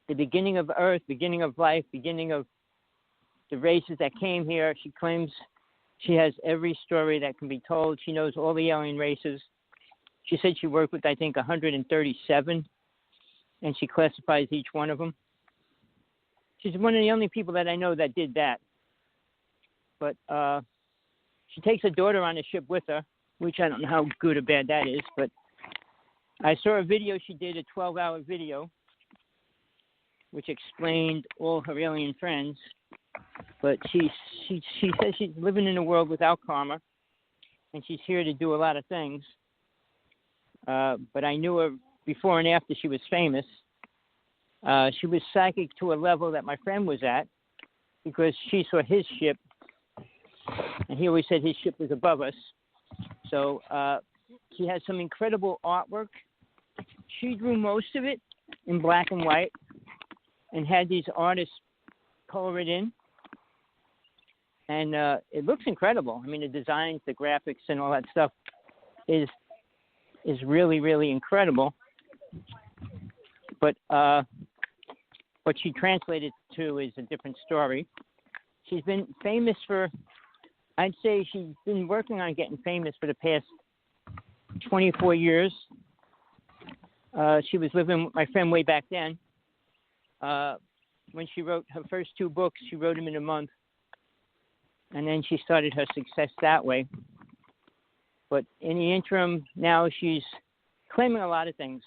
The beginning of Earth, beginning of life, beginning of the races that came here. She claims she has every story that can be told. She knows all the alien races. She said she worked with, I think, 137, and she classifies each one of them. She's one of the only people that I know that did that. But she takes her daughter on the ship with her, which I don't know how good or bad that is, but I saw a video she did, a 12-hour video, which explained all her alien friends. But she says she's living in a world without karma, and she's here to do a lot of things. But I knew her before and after she was famous. She was psychic to a level that my friend was at, because she saw his ship, and he always said his ship was above us. So she has some incredible artwork. She drew most of it in black and white and had these artists color it in. And it looks incredible. I mean, the designs, the graphics, and all that stuff is really, really incredible. But what she translated to is a different story. She's been famous for, I'd say she's been working on getting famous for the past 24 years. She was living with my friend way back then. When she wrote her first 2 books, she wrote them in a month. And then she started her success that way. But in the interim, now she's claiming a lot of things.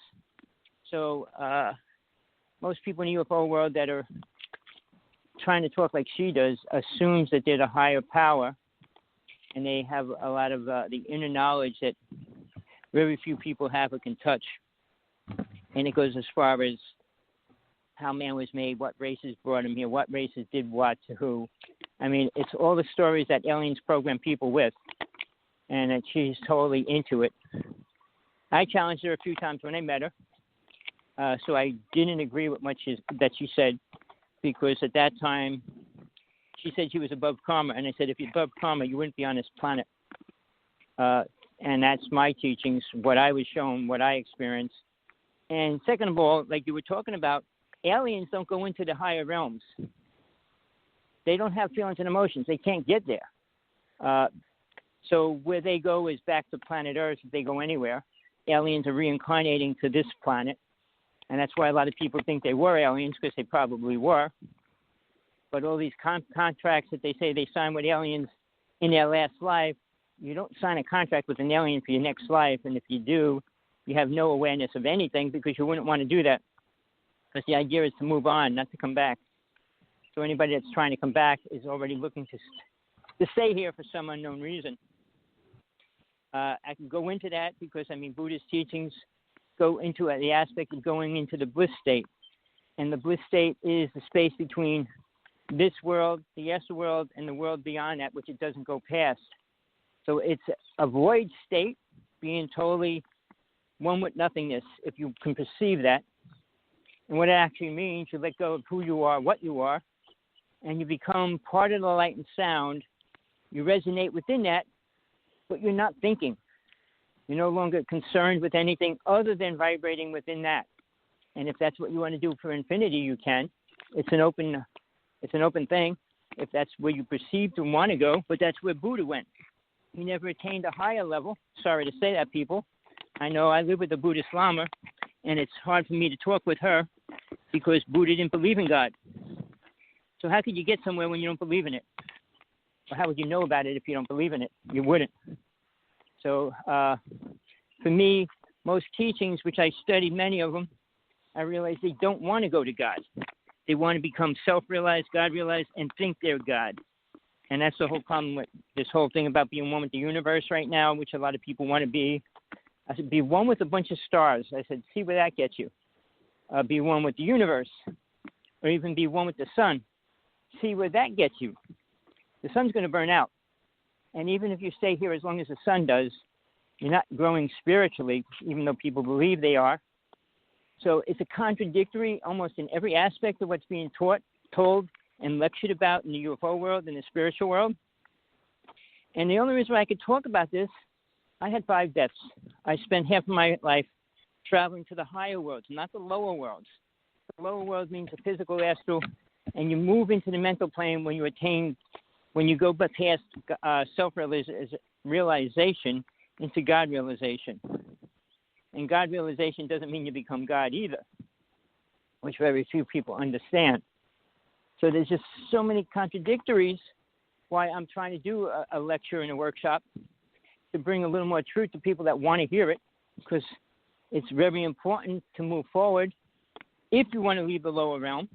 So most people in the UFO world that are trying to talk like she does assumes that they're the higher power, and they have a lot of the inner knowledge that very few people have or can touch. And it goes as far as how man was made, what races brought him here, what races did what to who. I mean, it's all the stories that aliens program people with, and that she's totally into it. I challenged her a few times when I met her, so I didn't agree with much that she said, because at that time she said she was above karma, and I said, if you're above karma, you wouldn't be on this planet. And that's my teachings, what I was shown, what I experienced. And second of all, like you were talking about, aliens don't go into the higher realms. They don't have feelings and emotions. They can't get there. So where they go is back to planet Earth, if they go anywhere. aliens are reincarnating to this planet. And that's why a lot of people think they were aliens, because they probably were. But all these contracts that they say they sign with aliens in their last life, you don't sign a contract with an alien for your next life. And if you do, you have no awareness of anything, because you wouldn't want to do that. Because the idea is to move on, not to come back. So anybody that's trying to come back is already looking to stay here for some unknown reason. I can go into that because, Buddhist teachings go into the aspect of going into the bliss state. And the bliss state is the space between this world, the Esther world, and the world beyond that, which it doesn't go past. So it's a void state, being totally one with nothingness, if you can perceive that. And what it actually means, you let go of who you are, what you are, and you become part of the light and sound. You resonate within that, but you're not thinking. You're no longer concerned with anything other than vibrating within that. And if that's what you want to do for infinity, you can. It's an open thing, if that's where you perceive to want to go, but that's where Buddha went. He never attained a higher level. Sorry to say that, people. I know I live with a Buddhist Lama, and it's hard for me to talk with her because Buddha didn't believe in God. So how could you get somewhere when you don't believe in it? Or how would you know about it if you don't believe in it? You wouldn't. So for me, most teachings, which I studied many of them, I realized they don't want to go to God. They want to become self-realized, God-realized, and think they're God. And that's the whole problem with this whole thing about being one with the universe right now, which a lot of people want to be. I said, be one with a bunch of stars. I said, see where that gets you. Be one with the universe, or even be one with the sun. See where that gets you. The sun's going to burn out. And even if you stay here as long as the sun does, you're not growing spiritually, even though people believe they are. So it's a contradictory almost in every aspect of what's being taught, told, and lectured about in the UFO world and the spiritual world. And the only reason why I could talk about this, I had 5 deaths. I spent half of my life traveling to the higher worlds, not the lower worlds. The lower world means the physical, astral, and you move into the mental plane when you go past self-realization into God realization. And God realization doesn't mean you become God either, which very few people understand. So there's just so many contradictories why I'm trying to do a lecture and a workshop to bring a little more truth to people that want to hear it, because it's very important to move forward if you want to leave the lower realm.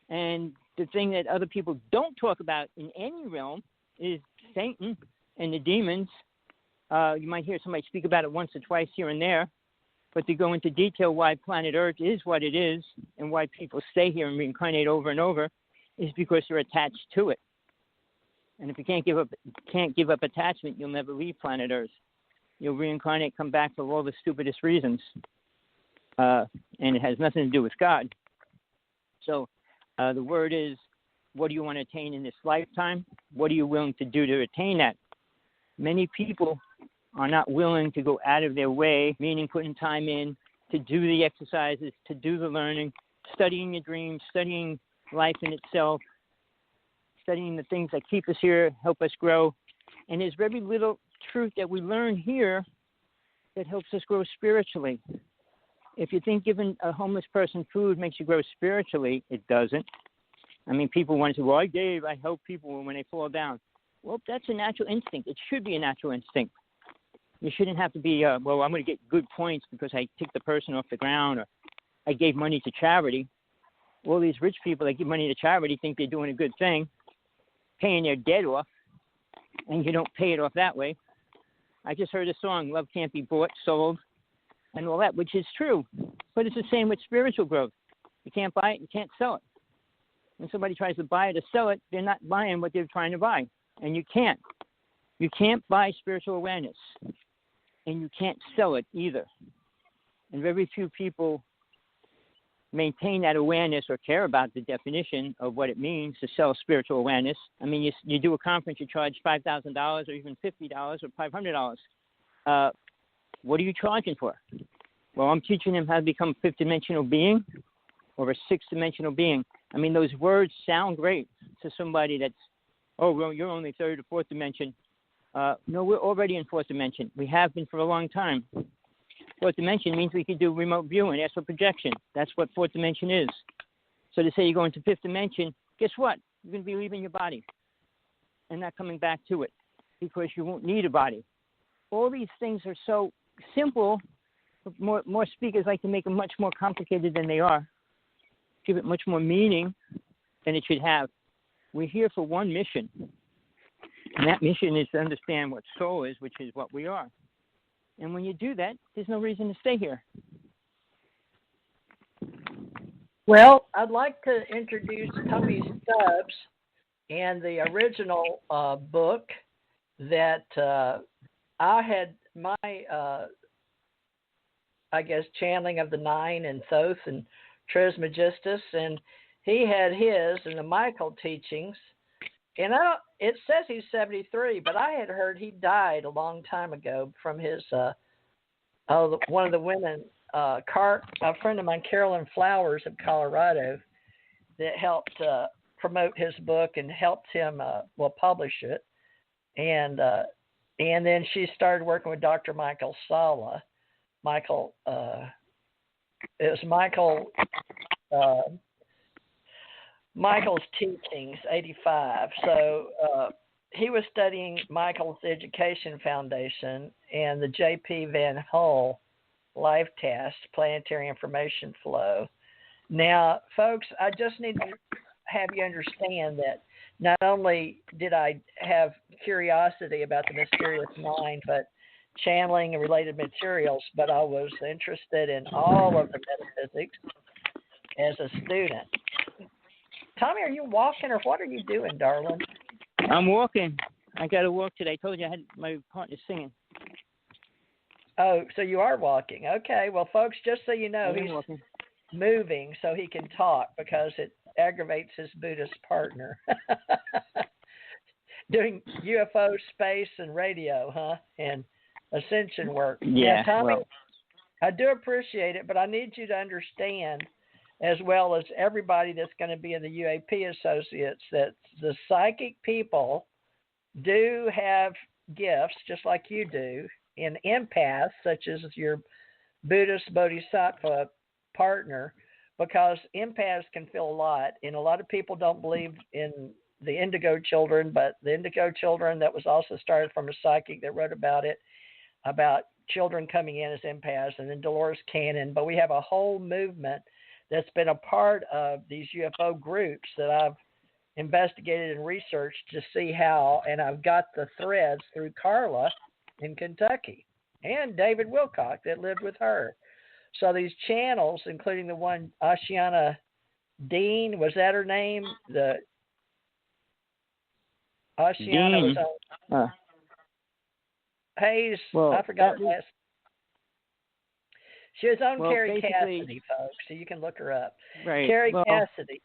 And the thing that other people don't talk about in any realm is Satan and the demons. You might hear somebody speak about it once or twice here and there, but to go into detail why planet Earth is what it is and why people stay here and reincarnate over and over is because they're attached to it. And if you can't give up attachment, you'll never leave planet Earth. You'll reincarnate, come back for all the stupidest reasons. And it has nothing to do with God. So the word is, what do you want to attain in this lifetime? What are you willing to do to attain that? Many people are not willing to go out of their way, meaning putting time in to do the exercises, to do the learning, studying your dreams, studying life in itself, studying the things that keep us here, help us grow. And there's very little truth that we learn here that helps us grow spiritually. If you think giving a homeless person food makes you grow spiritually, it doesn't. People want to say, well, I help people when they fall down. Well, that's a natural instinct. It should be a natural instinct. You shouldn't have to be, I'm going to get good points because I took the person off the ground or I gave money to charity. All these rich people that give money to charity think they're doing a good thing, paying their debt off, and you don't pay it off that way. I just heard a song, love can't be bought, sold, and all that, which is true. But it's the same with spiritual growth. You can't buy it, you can't sell it. When somebody tries to buy it or sell it, they're not buying what they're trying to buy. And you can't. You can't buy spiritual awareness. And you can't sell it either. And very few people maintain that awareness or care about the definition of what it means to sell spiritual awareness. You do a conference, you charge $5,000 or even $50 or $500. What are you charging for? Well, I'm teaching them how to become a fifth-dimensional being or a sixth-dimensional being. Those words sound great to somebody that's, well, you're only third or fourth dimension. No, we're already in fourth dimension. We have been for a long time. fourth dimension means we could do remote viewing, astral projection. That's what fourth dimension is. So to say you go into fifth dimension, guess what? You're going to be leaving your body and not coming back to it because you won't need a body. All these things are so simple. More speakers like to make them much more complicated than they are. Give it much more meaning than it should have. We're here for one mission. And that mission is to understand what soul is, which is what we are. And when you do that, there's no reason to stay here. Well, I'd like to introduce Tommy Stubbs and the original book that I had my, channeling of the Nine and Thoth and Trismegistus, and he had his and the Michael teachings. And it says he's 73, but I had heard he died a long time ago from his, one of the women, a friend of mine, Carolyn Flowers of Colorado, that helped promote his book and helped him, publish it. And then she started working with Dr. Michael Sala. Michael's teachings, 85. So he was studying Michael's Education Foundation and the J.P. Van Hull Life Test, Planetary Information Flow. Now, folks, I just need to have you understand that not only did I have curiosity about the mysterious mind, but channeling and related materials, but I was interested in all of the metaphysics as a student. Tommy, are you walking or what are you doing, darling? I'm walking. I got to walk today. I told you I had my partner singing. Oh, so you are walking. Okay. Well, folks, just so you know, he's walking. Moving so he can talk because it aggravates his Buddhist partner. Doing UFO, space, and radio, huh? And ascension work. Yeah. Now, Tommy, well, I do appreciate it, but I need you to understand, as well as everybody that's going to be in the UAP Associates, that the psychic people do have gifts, just like you do, in empaths, such as your Buddhist Bodhisattva partner, because empaths can feel a lot, and a lot of people don't believe in the indigo children, but the indigo children, that was also started from a psychic that wrote about it, about children coming in as empaths, and then Dolores Cannon. But we have a whole movement that's been a part of these UFO groups that I've investigated and researched to see how, and I've got the threads through Carla in Kentucky and David Wilcock that lived with her. So these channels, including the one Ashiana Dean, was that her name? The Ashiana Dean. was on Hayes. Well, I forgot her last. She was on Carrie basically- Cassidy, folks, so you can look her up. right. Carrie well, Cassidy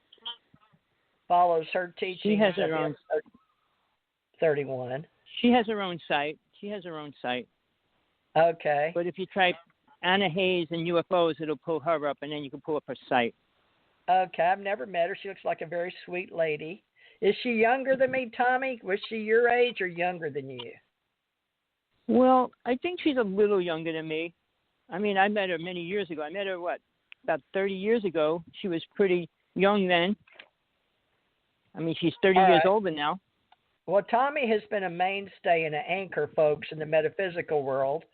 follows her teaching. She has her own 31. She has her own site. Okay. But if you type Anna Hayes and UFOs, it'll pull her up, and then you can pull up her site. Okay, I've never met her. She looks like a very sweet lady. Is she younger than me, Tommy? Was she your age or younger than you? Well, I think she's a little younger than me. I mean, I met her many years ago. I met her, about 30 years ago. She was pretty young then. I mean, she's 30 years older now. Well, Tommy has been a mainstay and an anchor, folks, in the metaphysical world.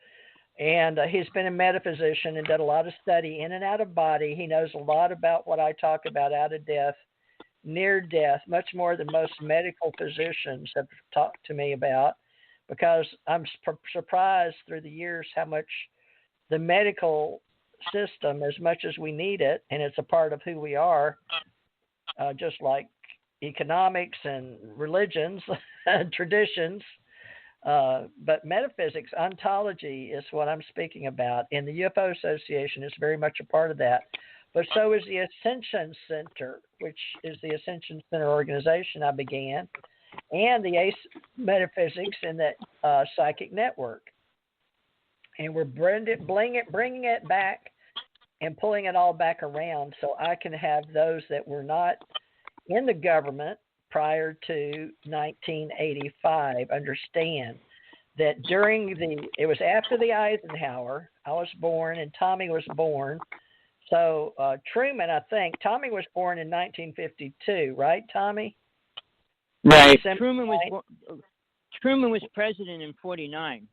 And he's been a metaphysician and done a lot of study in and out of body. He knows a lot about what I talk about, out of death, near death, much more than most medical physicians have talked to me about, because I'm surprised through the years how much the medical system, as much as we need it, and it's a part of who we are, just like economics and religions and traditions, but metaphysics, ontology is what I'm speaking about. And the UFO Association is very much a part of that. But so is the Ascension Center, which is the Ascension Center organization I began, and the ACE Metaphysics and the Psychic Network. And we're bringing it back and pulling it all back around so I can have those that were not in the government prior to 1985 understand that it was after the Eisenhower. I was born and Tommy was born. So Truman, I think Tommy was born in 1952, right, Tommy? Right. December Truman was president in 49.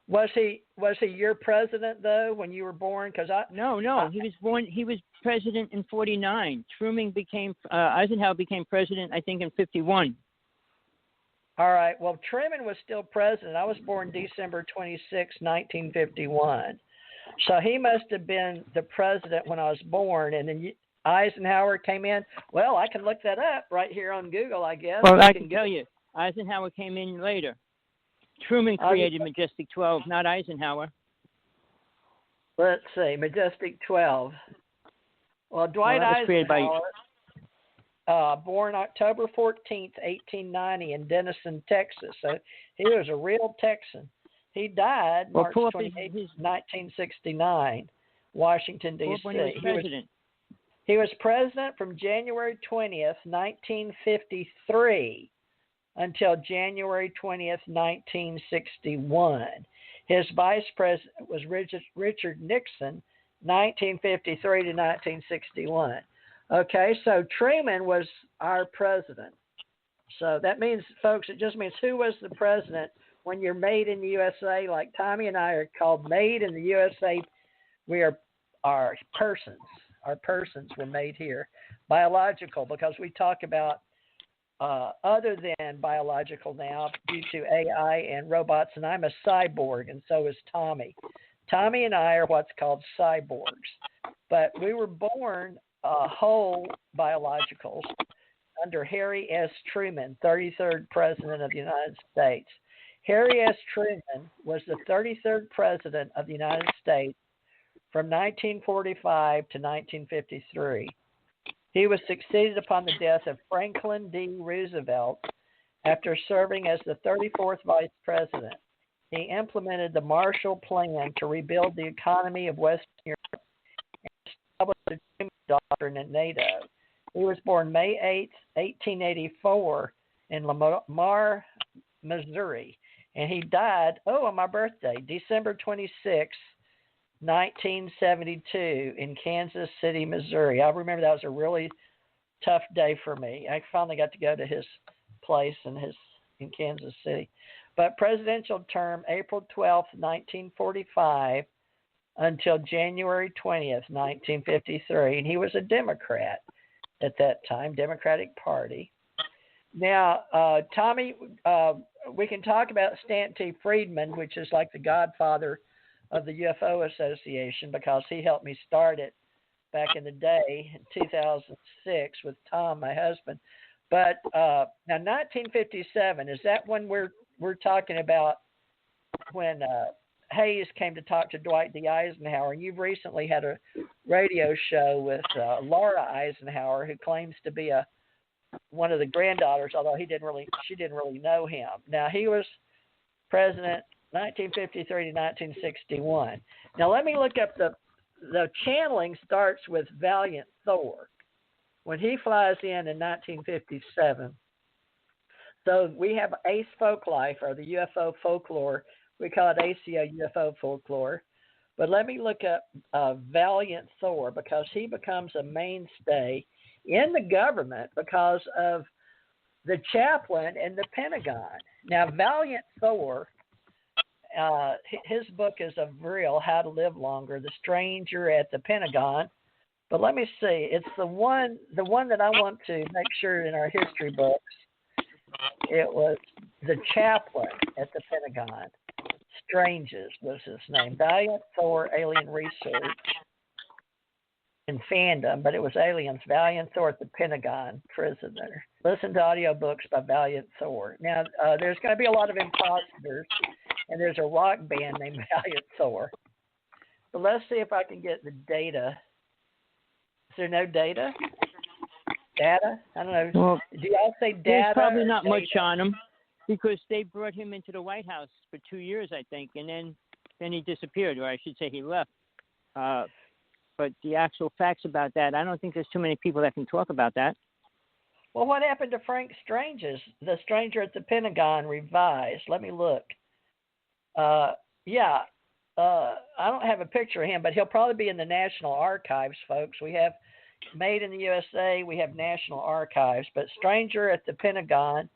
Was he your president though when you were born? No, he was born. He was president in 49. Eisenhower became president, I think, in 51. All right. Well, Truman was still president. I was born December 26, 1951. So he must have been the president when I was born, and then Eisenhower came in. Well, I can look that up right here on Google, I guess. Well, I can tell you, Eisenhower came in later. Truman created Majestic 12, not Eisenhower. Let's see, Majestic 12. Well, Dwight Eisenhower, born October 14th, 1890 in Denison, Texas. So he was a real Texan. He died March 28th, 1969, Washington, D.C. When he was president. He was president from January 20th, 1953 until January 20th, 1961. His vice president was Richard Nixon, 1953 to 1961. Okay, so Truman was our president. So that means, folks, it just means who was the president when you're made in the USA. Like Tommy and I are called made in the USA. We are our persons. Our persons were made here. Biological, because we talk about other than biological now due to AI and robots, and I'm a cyborg, and so is Tommy. Tommy and I are what's called cyborgs, but we were born whole biologicals under Harry S. Truman, 33rd President of the United States. Harry S. Truman was the 33rd President of the United States from 1945 to 1953. He was succeeded upon the death of Franklin D. Roosevelt after serving as the 34th Vice President. He implemented the Marshall Plan to rebuild the economy of Western Europe and established the Truman Doctrine in NATO. He was born May 8, 1884 in Lamar, Missouri, and he died, on my birthday, December 26, 1972 in Kansas City, Missouri. I remember that was a really tough day for me. I finally got to go to his place in Kansas City. But presidential term, April 12, 1945 until January 20th, 1953. And he was a Democrat at that time, Democratic Party. Now, Tommy, we can talk about Stanton T. Friedman, which is like the godfather of the UFO Association, because he helped me start it back in the day in 2006 with Tom, my husband. But now 1957, is that when we're talking about when Hayes came to talk to Dwight D. Eisenhower? And you've recently had a radio show with Laura Eisenhower, who claims to be one of the granddaughters, although she didn't really know him. Now, he was president 1953 to 1961. Now, let me look up the channeling starts with Valiant Thor when he flies in 1957. So we have ACE Folklife, or the UFO folklore. We call it ACO UFO folklore. But let me look up Valiant Thor, because he becomes a mainstay in the government because of the chaplain and the Pentagon. Now, Valiant Thor, his book is a real How to Live Longer, The Stranger at the Pentagon. But let me see. It's the one that I want to make sure in our history books. It was the chaplain at the Pentagon. Stranges was his name. Valiant Thor, Alien Research and Fandom, but it was aliens. Valiant Thor at the Pentagon, prisoner. Listen to audiobooks by Valiant Thor. Now, there's going to be a lot of imposters, and there's a rock band named Valiant Thor. But let's see if I can get the data. Is there no data? Data? I don't know. Well, do y'all say data? There's probably not data? much on him, because they brought him into the White House for 2 years, I think, and then he disappeared, or I should say he left. But the actual facts about that, I don't think there's too many people that can talk about that. Well, what happened to Frank Strange's The Stranger at the Pentagon revised? Let me look. Yeah. I don't have a picture of him, but he'll probably be in the National Archives, folks. We have Made in the USA, we have National Archives, but Stranger at the Pentagon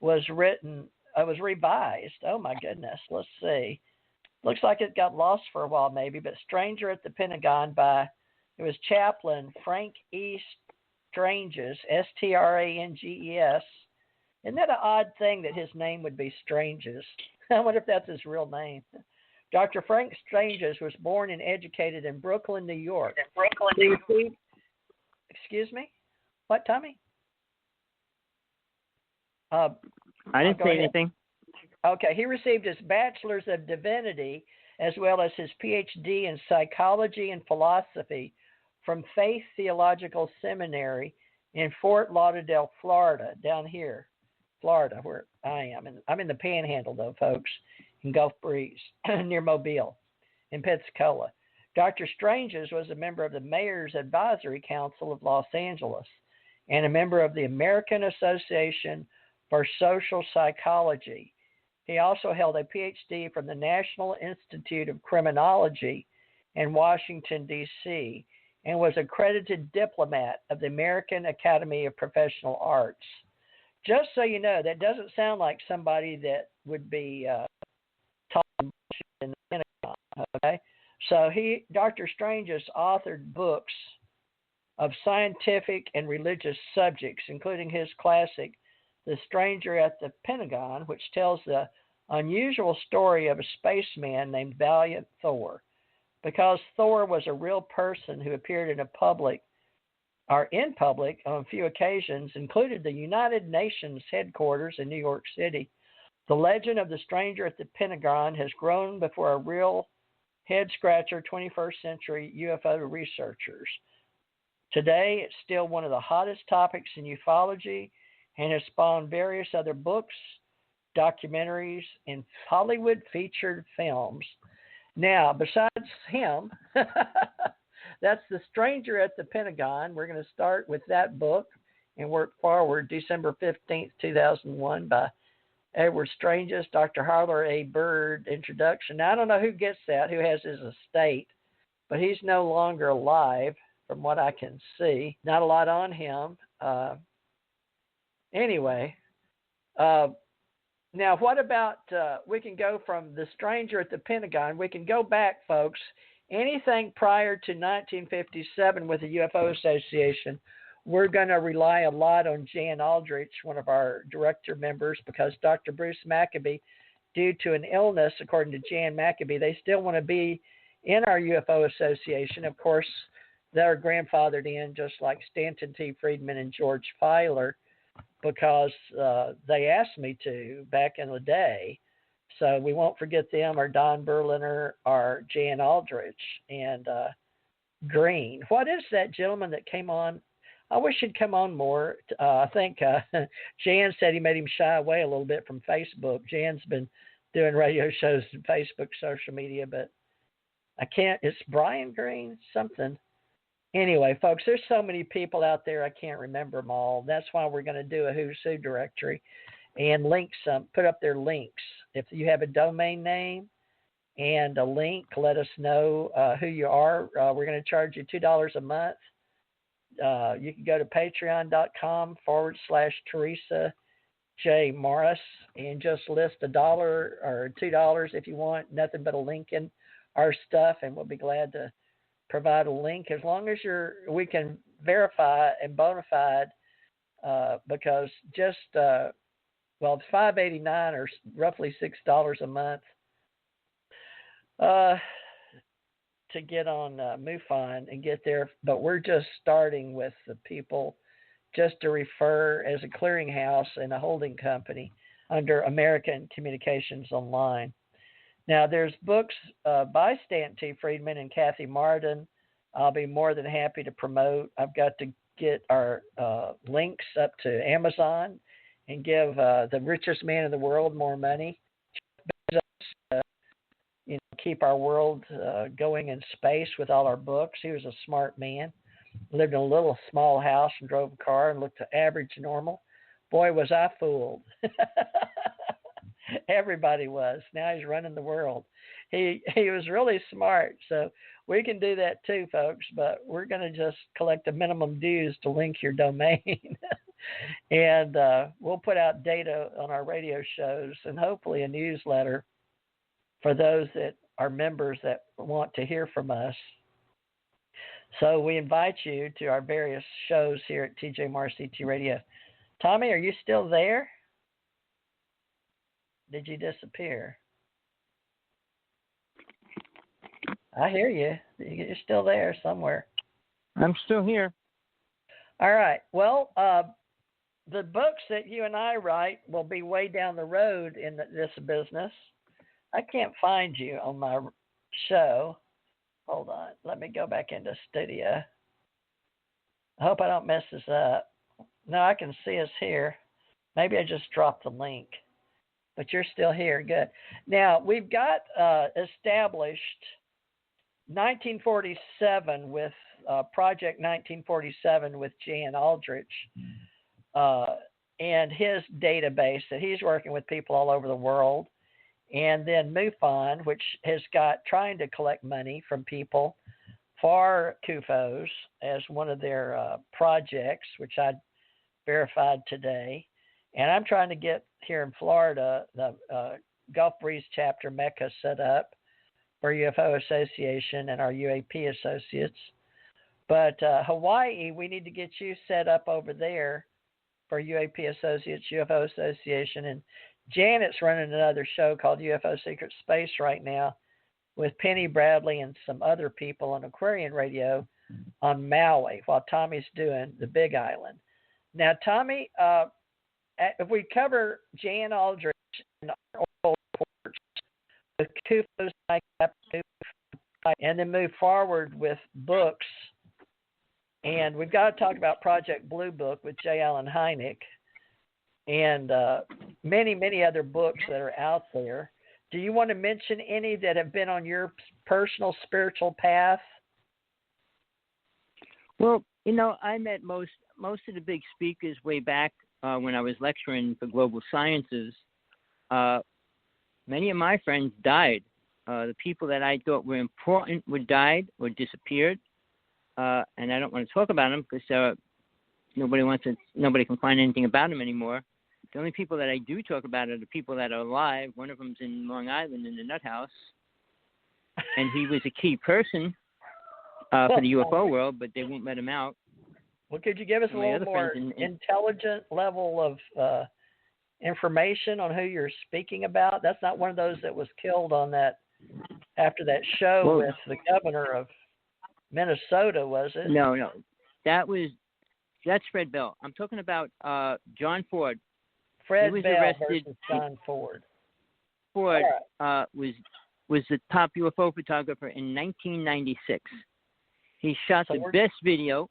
was was revised. Oh my goodness. Let's see. Looks like it got lost for a while maybe, but Stranger at the Pentagon it was Chaplain Frank E. Stranges, Stranges. Isn't that an odd thing that his name would be Stranges? I wonder if that's his real name. Dr. Frank Stranges was born and educated in Brooklyn, New York. Excuse me? What, Tommy? I didn't say anything. Okay, he received his Bachelor's of Divinity as well as his PhD in Psychology and Philosophy from Faith Theological Seminary in Fort Lauderdale, Florida, down here, Florida, where I am. And I'm in the Panhandle, though, folks, in Gulf Breeze, near Mobile, in Pensacola. Dr. Stranges was a member of the Mayor's Advisory Council of Los Angeles and a member of the American Association for Social Psychology. He also held a PhD from the National Institute of Criminology in Washington, D.C., and was accredited diplomat of the American Academy of Professional Arts. Just so you know, that doesn't sound like somebody that would be talking in the Pentagon, okay? So Dr. Stranges authored books of scientific and religious subjects, including his classic, The Stranger at the Pentagon, which tells the unusual story of a spaceman named Valiant Thor. Because Thor was a real person who appeared in public on a few occasions, included the United Nations headquarters in New York City, the legend of the Stranger at the Pentagon has grown before a real head-scratcher 21st century UFO researchers. Today, it's still one of the hottest topics in ufology and has spawned various other books, documentaries, and Hollywood featured films. Now, besides him, that's The Stranger at the Pentagon. We're going to start with that book and work forward. December 15th, 2001 by Edward Stranges, Dr. Harler A. Bird introduction. Now, I don't know who gets that, who has his estate, but he's no longer alive from what I can see. Not a lot on him. Anyway, now what about, we can go from The Stranger at the Pentagon. We can go back, folks, anything prior to 1957 with the UFO Association. We're going to rely a lot on Jan Aldrich, one of our director members, because Dr. Bruce Maccabee, due to an illness, according to Jan Maccabee, they still want to be in our UFO Association. Of course, they're grandfathered in just like Stanton T. Friedman and George Filer, because they asked me to back in the day. So we won't forget them, or Don Berliner, or Jan Aldrich, and Green. What is that gentleman that came on? I wish he'd come on more. I think Jan said he made him shy away a little bit from Facebook. Jan's been doing radio shows on Facebook, social media, but I can't. It's Brian Green, something. Anyway, folks, there's so many people out there, I can't remember them all. That's why we're going to do a Who's Who directory and put up their links. If you have a domain name and a link, let us know who you are. We're going to charge you $2 a month. You can go to patreon.com/Theresa J. Morris and just list $1 or $2 if you want, nothing but a link in our stuff, and we'll be glad to provide a link as long as we can verify and bona fide, because just it's $5.89 or roughly $6 a month to get on MUFON and get there, but we're just starting with the people just to refer as a clearinghouse and a holding company under American Communications Online. Now, there's books by Stanton T. Friedman and Kathy Martin. I'll be more than happy to promote. I've got to get our links up to Amazon and give the richest man in the world more money. Keep our world going in space with all our books. He was a smart man. Lived in a little small house and drove a car and looked average normal. Boy, was I fooled. Everybody was. Now he's running the world. He was really smart. So we can do that too, folks. But we're going to just collect the minimum dues to link your domain, and we'll put out data on our radio shows and hopefully a newsletter for those that are members that want to hear from us. So we invite you to our various shows here at TJ Morris CT Radio. Tommy, are you still there? Did you disappear? I hear you. You're still there somewhere. I'm still here. All right. Well, the books that you and I write will be way down the road in this business. I can't find you on my show. Hold on. Let me go back into studio. I hope I don't mess this up. No, I can see us here. Maybe I just dropped the link. But you're still here. Good. Now, we've got established 1947 with Project 1947 with Jan Aldrich and his database that he's working with people all over the world. And then MUFON, which has got trying to collect money from people for CUFOs as one of their projects, which I verified today. And I'm trying to get here in Florida the Gulf Breeze chapter Mecca set up for UFO Association and our UAP associates. But Hawaii, we need to get you set up over there for UAP Associates, UFO Association. And Janet's running another show called UFO Secret Space right now with Penny Bradley and some other people on Aquarian Radio on Maui while Tommy's doing the Big Island. Now, Tommy, if we cover Jan Aldrich and our old reports with CUFOs and then move forward with books, and we've got to talk about Project Blue Book with J. Allen Hynek and many, many other books that are out there. Do you want to mention any that have been on your personal spiritual path? Well, I met most of the big speakers way back when I was lecturing for global sciences. Many of my friends died. The people that I thought were important were died or disappeared. And I don't want to talk about them because nobody can find anything about them anymore. The only people that I do talk about are the people that are alive. One of them's in Long Island in the nut house, and he was a key person for the UFO world, but they won't let him out. Well, could you give us a little more intelligent level of information on who you're speaking about? That's not one of those that was killed on that after that show with the governor of Minnesota, was it? No. That's Fred Bell. I'm talking about John Ford. Fred Bell arrested versus John Ford. Ford was the top UFO photographer in 1996. He shot the best video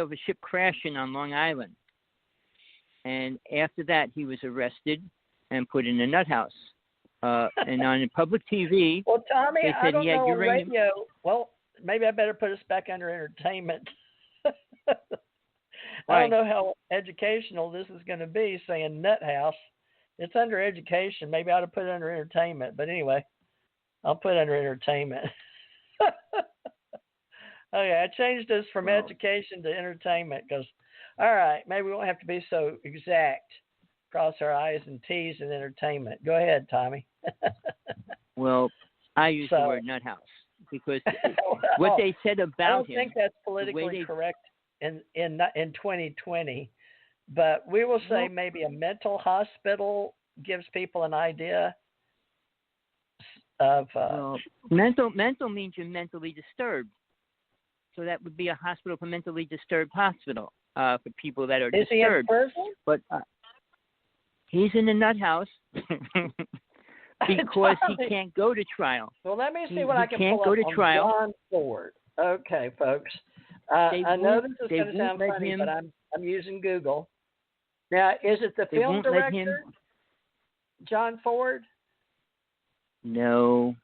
of a ship crashing on Long Island. And after that, he was arrested and put in a nut house. And on public TV, well, Tommy, they said he had uranium. Radio. Well, maybe I better put us back under entertainment. I don't know how educational this is going to be, saying nut house. It's under education. Maybe I ought to put it under entertainment. But anyway, I'll put it under entertainment. Okay, I changed this from education to entertainment because, all right, maybe we won't have to be so exact. Cross our I's and T's in entertainment. Go ahead, Tommy. Well, I use the word nut house because what they said about him. I don't think that's politically correct in 2020, but we will say maybe a mental hospital gives people an idea of mental means you're mentally disturbed. So that would be a hospital for mentally disturbed hospital for people that are disturbed. Is he in prison? But he's in the nut house because he can't go to trial. Well, let me see what I can pull up on trial. John Ford. Okay, folks. I know this is going to sound funny, but I'm using Google. Now, is it the film director, John Ford? No.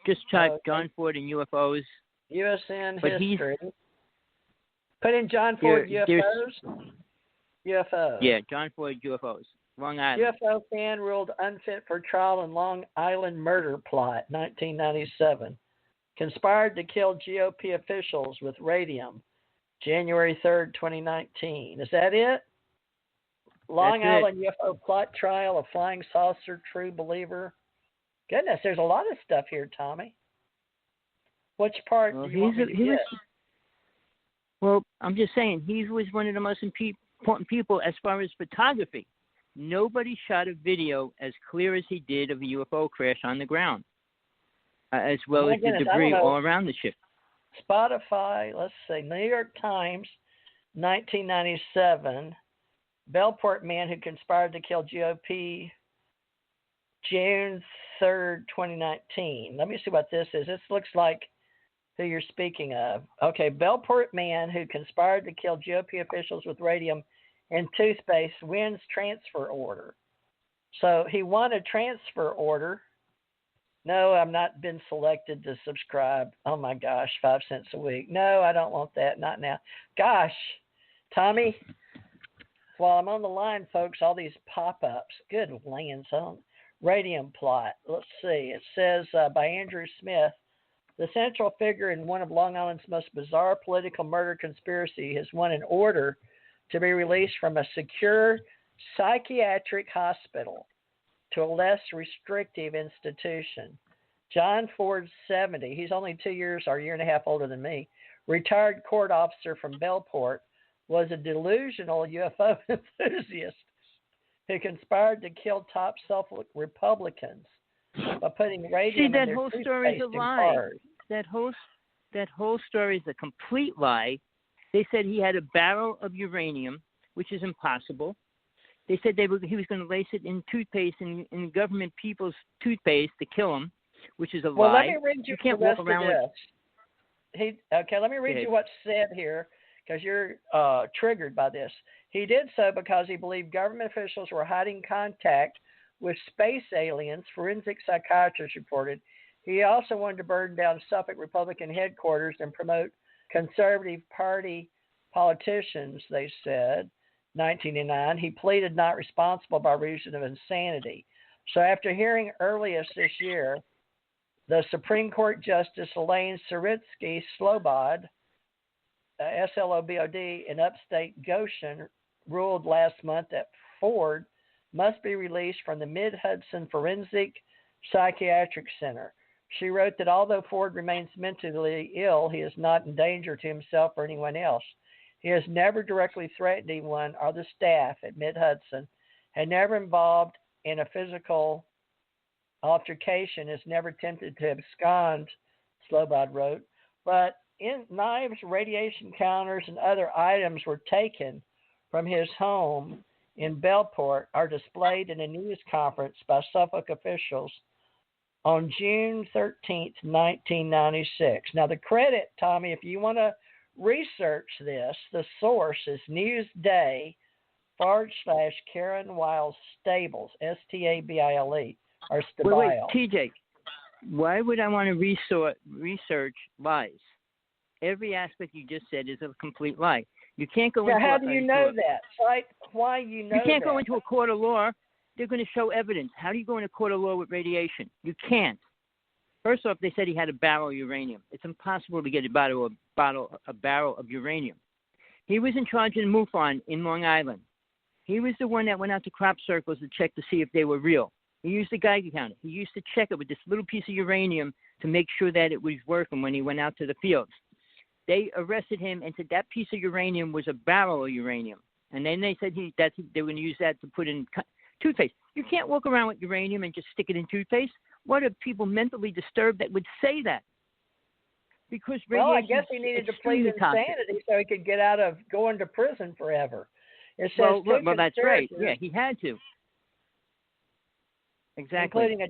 Just type John Ford and UFOs. USN history. Put in John Ford UFOs. UFOs. Yeah, John Ford UFOs. Long Island. UFO fan ruled unfit for trial in Long Island murder plot, 1997. Conspired to kill GOP officials with radium, January 3rd, 2019. Is that it? Long Island UFO plot trial, a flying saucer, true believer. Goodness, there's a lot of stuff here, Tommy. Which part do you want me to get? Well, I'm just saying, he was one of the most important people as far as photography. Nobody shot a video as clear as he did of a UFO crash on the ground, as well as the debris all around the ship. Spotify, let's see, New York Times, 1997, Bellport man who conspired to kill GOP, June 3rd, 2019. Let me see what this is. This looks like who you're speaking of. Okay, Bellport man who conspired to kill GOP officials with radium and toothpaste wins transfer order. So he won a transfer order. No, I've not been selected to subscribe. Oh my gosh, 5 cents a week. No, I don't want that. Not now. Gosh, Tommy, while I'm on the line, folks, all these pop-ups. Good lands on radium plot. Let's see. It says by Andrew Smith, the central figure in one of Long Island's most bizarre political murder conspiracy has won an order to be released from a secure psychiatric hospital to a less restrictive institution. John Ford, 70, he's only 2 years or a year and a half older than me, retired court officer from Bellport, was a delusional UFO enthusiast who conspired to kill top Suffolk Republicans by putting radium in their whole story is a lie. That whole story is a complete lie. They said he had a barrel of uranium, which is impossible. They said he was going to lace it in toothpaste, in government people's toothpaste to kill him, which is a lie. Well, let me read you can't the rest walk around of this. Let me read you what's said here, because you're triggered by this. He did so because he believed government officials were hiding contact with space aliens, forensic psychiatrists reported. He also wanted to burn down Suffolk Republican headquarters and promote Conservative Party politicians, they said. 1909, he pleaded not responsible by reason of insanity. So after hearing earliest this year, the Supreme Court Justice Elaine Saritsky Slobod, S-L-O-B-O-D, in upstate Goshen, ruled last month that Ford must be released from the Mid-Hudson Forensic Psychiatric Center. She wrote that although Ford remains mentally ill, he is not in danger to himself or anyone else. He has never directly threatened anyone or the staff at Mid-Hudson, had never involved in a physical altercation, has never attempted to abscond, Slobod wrote. But knives, radiation counters, and other items were taken from his home in Bellport, are displayed in a news conference by Suffolk officials on June 13th, 1996. Now, the credit, Tommy, if you want to research this, the source is Newsday/Karen Wiles Stables, S-T-A-B-I-L-E, or Stabile. Wait, TJ, why would I want to research lies? Every aspect you just said is a complete lie. You can't go into how do you know that? Why you know You can't that? go into a court of law. They're going to show evidence. How do you go into a court of law with radiation? You can't. First off, they said he had a barrel of uranium. It's impossible to get a barrel of uranium. He was in charge of the MUFON in Long Island. He was the one that went out to crop circles to check to see if they were real. He used a Geiger counter. He used to check it with this little piece of uranium to make sure that it was working when he went out to the fields. They arrested him and said that piece of uranium was a barrel of uranium. And then they said they were going to use that to put in toothpaste. You can't walk around with uranium and just stick it in toothpaste. What are people mentally disturbed that would say that? Because I guess he needed to plead insanity so he could get out of going to prison forever. It says well, that's right. Yeah, he had to. Exactly. Including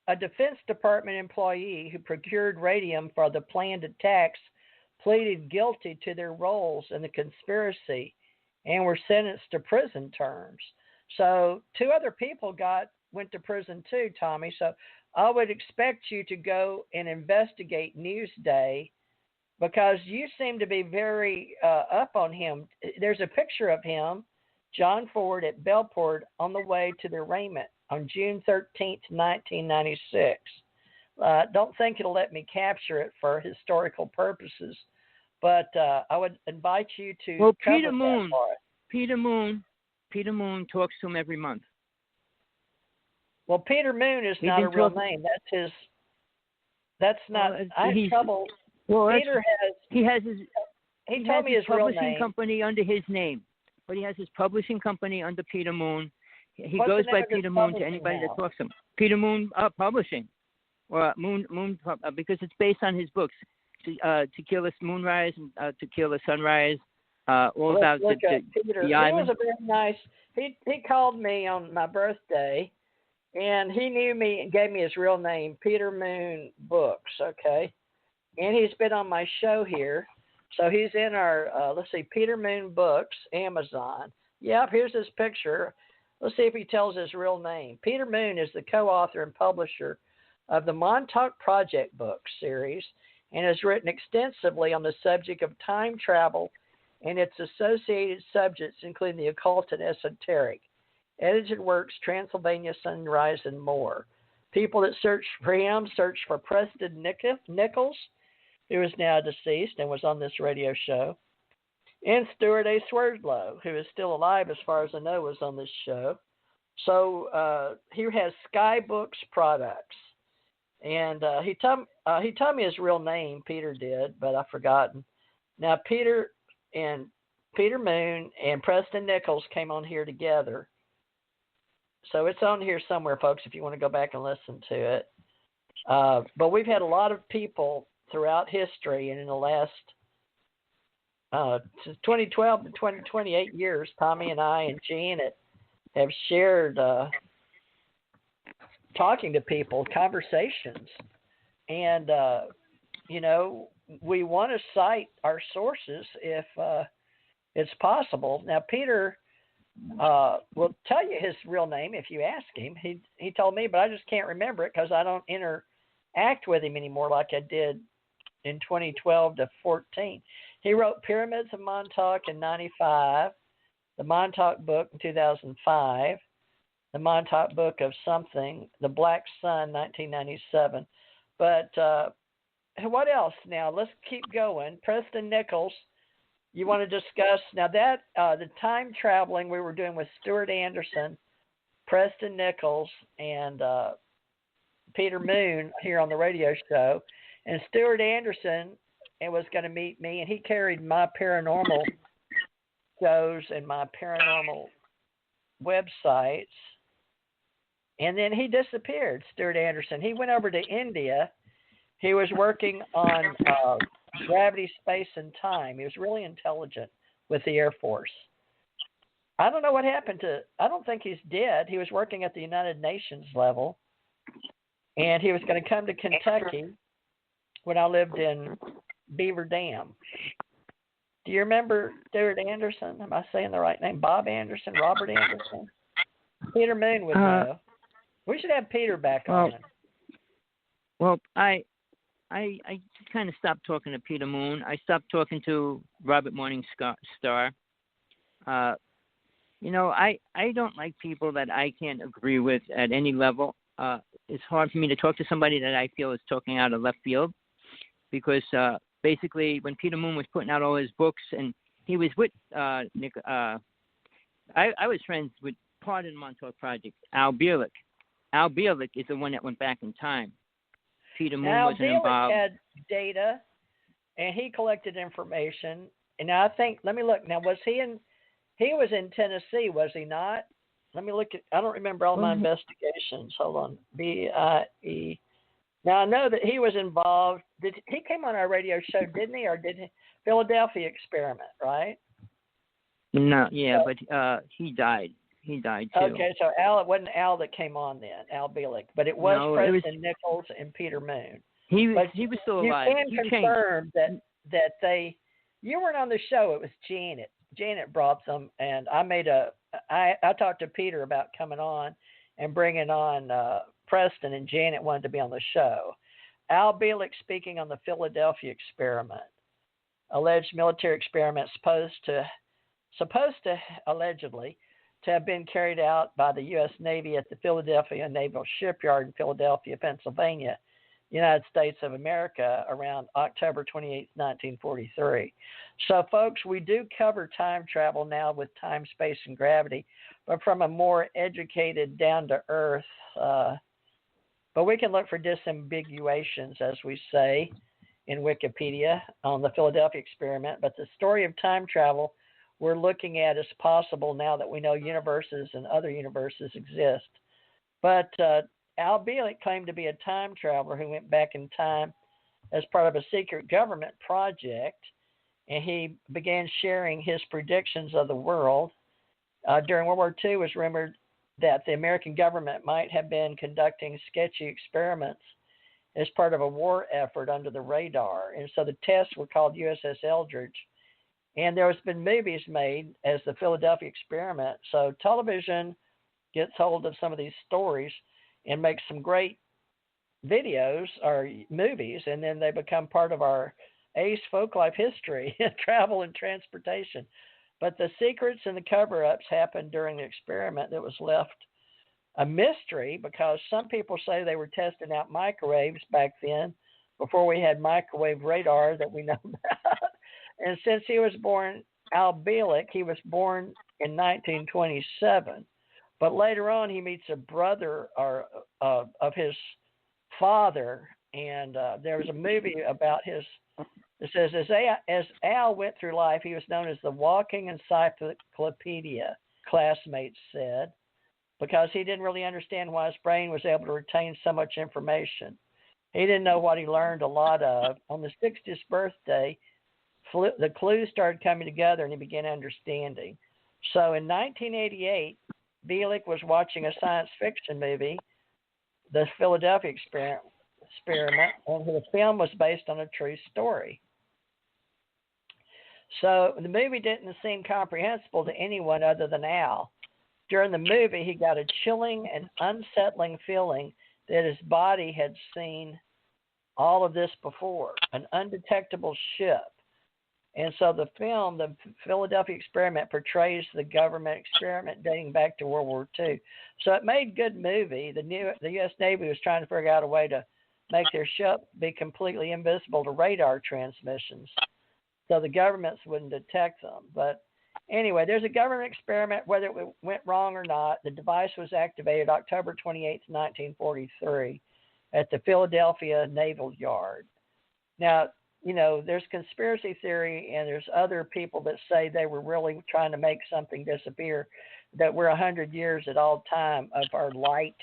a Defense Department employee who procured radium for the planned attacks, pleaded guilty to their roles in the conspiracy and were sentenced to prison terms. So 2 other people went to prison too, Tommy. So I would expect you to go and investigate Newsday, because you seem to be very up on him. There's a picture of him John Ford at Bellport on the way to the arraignment on June 13th, 1996. Don't think it'll let me capture it for historical purposes, but I would invite you to cover Peter Moon, that part. Peter Moon talks to him every month. Well, Peter Moon is not a real name. That's his. That's not. I have trouble. Well, Peter has. He has his. He told me his real name. Publishing company under his name, but he has his publishing company under Peter Moon. He What's goes the by name of Peter his Moon to publishing anybody now? that talks to him. Peter Moon Publishing, or Moon because it's based on his books. Tequila Moonrise, Tequila Sunrise, all about Peter. the He island. was a very nice. He called me on my birthday, and he knew me and gave me his real name, Peter Moon Books. Okay, and he's been on my show here, so he's in our. Let's see, Peter Moon Books, Amazon. Yep, here's his picture. Let's see if he tells his real name. Peter Moon is the co-author and publisher of the Montauk Project Books series, and has written extensively on the subject of time travel and its associated subjects, including the occult and esoteric. Edited works, Transylvania Sunrise, and more. People that search for him search for Preston Nichols, who is now deceased and was on this radio show, and Stuart A. Swerdlow, who is still alive as far as I know, was on this show. So he has Sky Books Products. And he told me his real name, Peter did, but I've forgotten. Now, Peter Moon and Preston Nichols came on here together. So it's on here somewhere, folks, if you want to go back and listen to it. But we've had a lot of people throughout history, and in the last since 2012 to 2028 years, Tommy and I and Janet have shared talking to people, conversations, and we want to cite our sources if it's possible. Now, Peter will tell you his real name if you ask him. He told me, but I just can't remember it because I don't interact with him anymore like I did in 2012 to 14. He wrote Pyramids of Montauk in 95, the Montauk Book in 2005, the Montauk Book of Something, the Black Sun, 1997. But what else? Now, let's keep going. Preston Nichols, you want to discuss, now that the time traveling we were doing with Stuart Anderson, Preston Nichols, and Peter Moon here on the radio show. And Stuart Anderson was going to meet me, and he carried my paranormal shows and my paranormal websites. And then he disappeared, Stuart Anderson. He went over to India. He was working on gravity, space, and time. He was really intelligent with the Air Force. I don't know what happened I don't think he's dead. He was working at the United Nations level. And he was going to come to Kentucky when I lived in Beaver Dam. Do you remember Stuart Anderson? Am I saying the right name? Bob Anderson? Robert Anderson? Peter Moon would know. We should have Peter back on. Well, I kind of stopped talking to Peter Moon. I stopped talking to Robert Morningstar. I don't like people that I can't agree with at any level. It's hard for me to talk to somebody that I feel is talking out of left field because basically when Peter Moon was putting out all his books and he was with Nick, I was friends with part of the Montauk Project, Al Bierlich. Al Bierlich is the one that went back in time. Peter Moon wasn't involved. Al Bierlich had data, and he collected information. And I think, let me look. Now, he was in Tennessee, was he not? Let me look I don't remember all my investigations. Hold on. B-I-E. Now, I know that he was involved. He came on our radio show, didn't he? Or did he? Philadelphia Experiment, right? No, yeah, but he died. He died too. Okay, so it wasn't Al that came on then, Al Bierlich, but it was Preston Nichols and Peter Moon. He was still alive. You can confirm that you weren't on the show. It was Janet. Janet brought them, and I talked to Peter about coming on and bringing on Preston, and Janet wanted to be on the show. Al Bierlich speaking on the Philadelphia Experiment, alleged military experiment supposed to supposed to, allegedly, to have been carried out by the U.S. Navy at the Philadelphia Naval Shipyard in Philadelphia, Pennsylvania, United States of America, around October 28, 1943. So, folks, we do cover time travel now with time, space, and gravity, but from a more educated, down-to-earth, but we can look for disambiguations, as we say in Wikipedia, on the Philadelphia experiment. But the story of time travel we're looking at is possible now that we know universes and other universes exist. But Al Bielek claimed to be a time traveler who went back in time as part of a secret government project, and he began sharing his predictions of the world. During World War II, it was rumored that the American government might have been conducting sketchy experiments as part of a war effort under the radar. And so the tests were called USS Eldridge. And there has been movies made as the Philadelphia experiment. So television gets hold of some of these stories and makes some great videos or movies, and then they become part of our ACE Folklife history, travel and transportation. But the secrets and the cover-ups happened during the experiment that was left a mystery, because some people say they were testing out microwaves back then before we had microwave radar that we know about. And since he was born, Al Bielek, he was born in 1927. But later on, he meets a brother of his father, and there was a movie about his. It says, as Al went through life, he was known as the walking encyclopedia, classmates said, because he didn't really understand why his brain was able to retain so much information. He didn't know what he learned a lot of. On the 60th birthday, the clues started coming together, and he began understanding. So in 1988, Bielek was watching a science fiction movie, The Philadelphia Experiment, and the film was based on a true story. So the movie didn't seem comprehensible to anyone other than Al. During the movie, he got a chilling and unsettling feeling that his body had seen all of this before, an undetectable ship. And so the film, The Philadelphia Experiment, portrays the government experiment dating back to World War II. So it made good movie. The U.S. Navy was trying to figure out a way to make their ship be completely invisible to radar transmissions, so the governments wouldn't detect them. But anyway, there's a government experiment. Whether it went wrong or not, the device was activated October 28, 1943, at the Philadelphia Naval Yard. Now, there's conspiracy theory, and there's other people that say they were really trying to make something disappear, that we're 100 years at all time of our light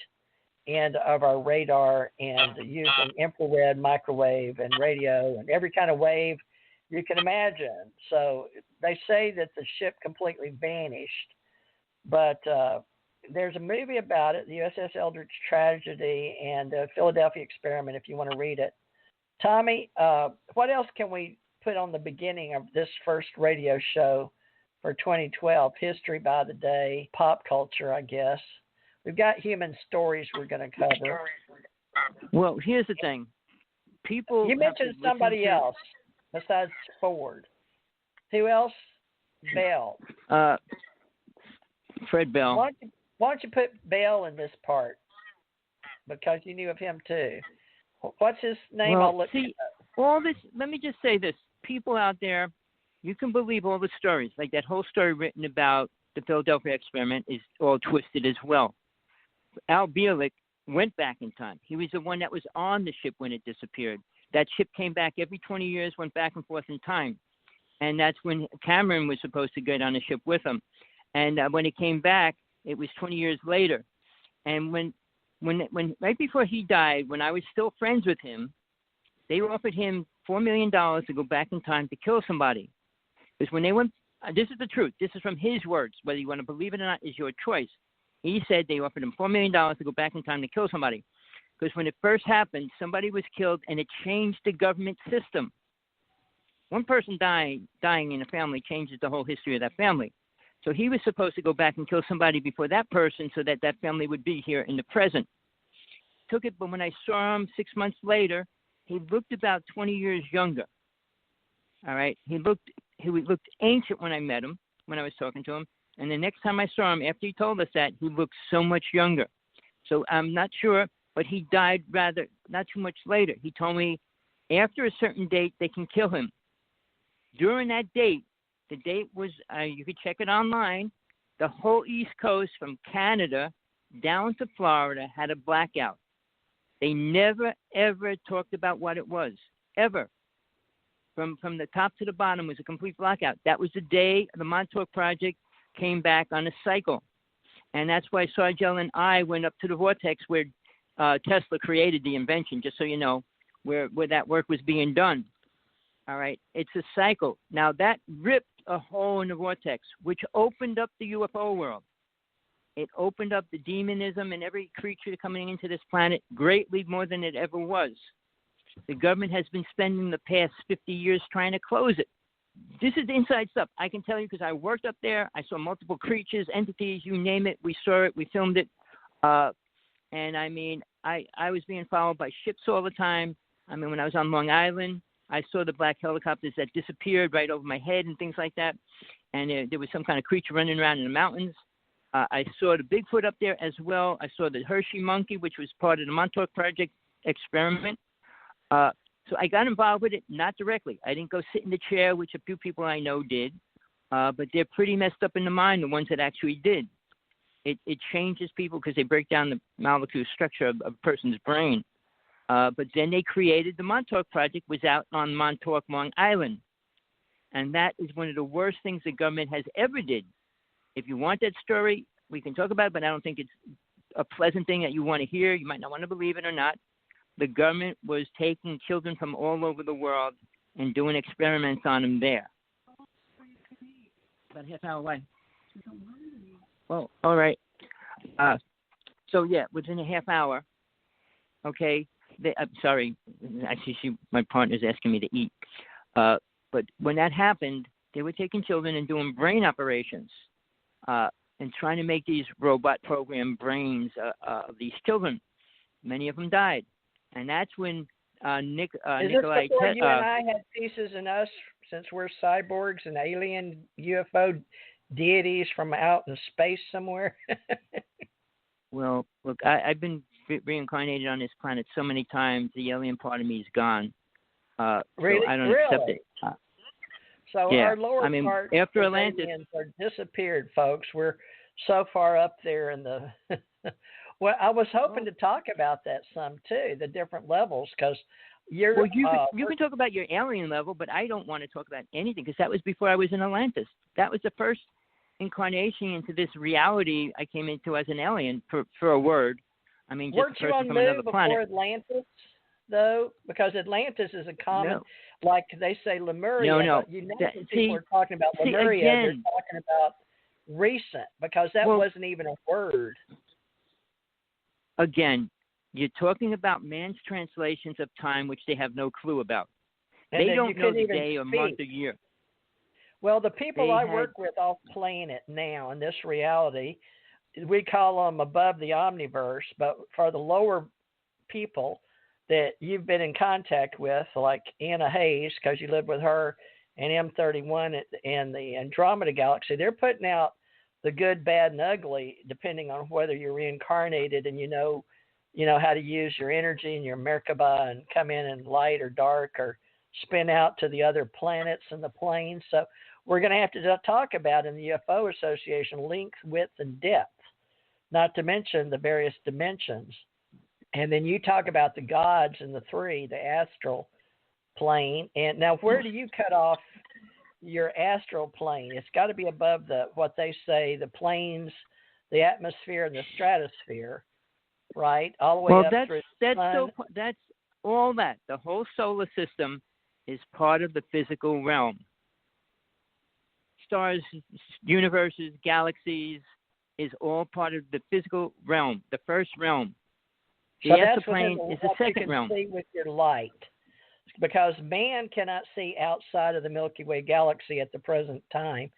and of our radar, and using infrared, microwave, and radio, and every kind of wave you can imagine. So they say that the ship completely vanished, but there's a movie about it, the USS Eldridge Tragedy and the Philadelphia Experiment, if you want to read it. Tommy, what else can we put on the beginning of this first radio show for 2012? History by the day, pop culture, I guess. We've got human stories we're going to cover. Well, here's the thing. People. You mentioned somebody else besides Ford. Who else? Bell. Fred Bell. Why don't you put Bell in this part? Because you knew of him too. What's his name? Well, I'll look see, all this. Let me just say this: people out there, you can believe all the stories. Like that whole story written about the Philadelphia experiment is all twisted as well. Al Bielek went back in time. He was the one that was on the ship when it disappeared. That ship came back every 20 years, went back and forth in time, and that's when Cameron was supposed to get on the ship with him. And when it came back, it was 20 years later. And when right before he died, when I was still friends with him, they offered him $4 million to go back in time to kill somebody. Because when they went, this is the truth. This is from his words. Whether you want to believe it or not is your choice. He said they offered him $4 million to go back in time to kill somebody. Because when it first happened, somebody was killed and it changed the government system. One person dying in a family changes the whole history of that family. So he was supposed to go back and kill somebody before that person so that that family would be here in the present. Took it, but when I saw him 6 months later, he looked about 20 years younger. All right, he looked ancient when I met him. when I was talking to him. And the next time I saw him, after he told us that, he looked so much younger. So I'm not sure, but he died rather not too much later. He told me after a certain date, they can kill him. During that date, the date was, you could check it online, the whole East Coast from Canada down to Florida had a blackout. They never, ever talked about what it was, ever. From the top to the bottom was a complete blackout. That was the day the Montauk Project came back on a cycle. And that's why Sargel and I went up to the vortex where Tesla created the invention, just so you know, where that work was being done. All right, it's a cycle. Now, that ripped a hole in the vortex, which opened up the UFO world. It opened up the demonism and every creature coming into this planet greatly more than it ever was. The government has been spending the past 50 years trying to close it. This is the inside stuff. I can tell you because I worked up there. I saw multiple creatures, entities, you name it. We saw it. We filmed it. And, I mean, I was being followed by ships all the time. I mean, when I was on Long Island, I saw the black helicopters that disappeared right over my head and things like that. And there was some kind of creature running around in the mountains. I saw the Bigfoot up there as well. I saw the Hershey monkey, which was part of the Montauk Project experiment. So I got involved with it, not directly. I didn't go sit in the chair, which a few people I know did. But they're pretty messed up in the mind, the ones that actually did. It changes people because they break down the molecular structure of a person's brain. But then they created the Montauk Project, was out on Montauk, Long Island. And that is one of the worst things the government has ever did. If you want that story, we can talk about it, but I don't think it's a pleasant thing that you want to hear. You might not want to believe it or not. The government was taking children from all over the world and doing experiments on them there. About a half hour away. Well, all right. So, yeah, within a half hour, okay, I'm sorry. Actually, my partner's asking me to eat. But when that happened, they were taking children and doing brain operations and trying to make these robot program brains of these children. Many of them died. And that's when Nikolai... Is this before you and I had pieces in us, since we're cyborgs and alien UFO deities from out in space somewhere? Well, look, I've been reincarnated on this planet so many times, the alien part of me is gone. Really? So I don't accept it. So yeah. our lower part after Atlantis aliens are disappeared, folks. We're so far up there in the... Well, I was hoping to talk about that some too, the different levels, because you're... Well, you can talk about your alien level, but I don't want to talk about anything because that was before I was in Atlantis. That was the first incarnation into this reality I came into as an alien, for a word. I mean, just weren't a person you on from another before planet. Atlantis, though? Because Atlantis is a common, like they say Lemuria. No. But you know, people are talking about Lemuria. Again, they're talking about recent, because that wasn't even a word. Again, you're talking about man's translations of time, which they have no clue about. And they don't know the even day or month or year. Well, the people I work with off planet now in this reality, we call them above the omniverse, but for the lower people that you've been in contact with, like Anna Hayes, because you lived with her, and M31 in the Andromeda Galaxy, they're putting out the good, bad, and ugly, depending on whether you're reincarnated and you know how to use your energy and your Merkaba and come in light or dark or spin out to the other planets and the planes. So we're going to have to talk about in the UFO Association length, width, and depth, not to mention the various dimensions. And then you talk about the gods and the three, the astral plane. And now where do you cut off your astral plane? It's got to be above what they say, the planes, the atmosphere, and the stratosphere, right? All the way up through the sun. That's all that. The whole solar system is part of the physical realm. Stars, universes, galaxies is all part of the physical realm, the first realm. The exoplane is the second realm. See with your light, because man cannot see outside of the Milky Way galaxy at the present time,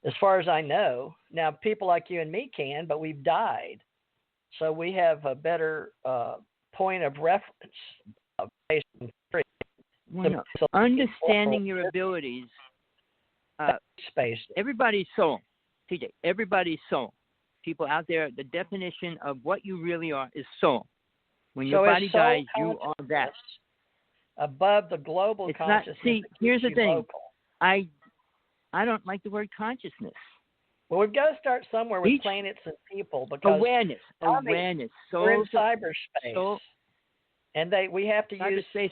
as far as I know. Now, people like you and me can, but we've died, so we have a better point of reference. Understanding your abilities Space. Everybody's soul. TJ, everybody's soul. People out there, the definition of what you really are is soul. When your body dies, you are that. Above the global it's consciousness. Not, see, here's the thing. Local. I don't like the word consciousness. Well, we've got to start somewhere with planets and people because awareness. We're in cyberspace, and we have to use voice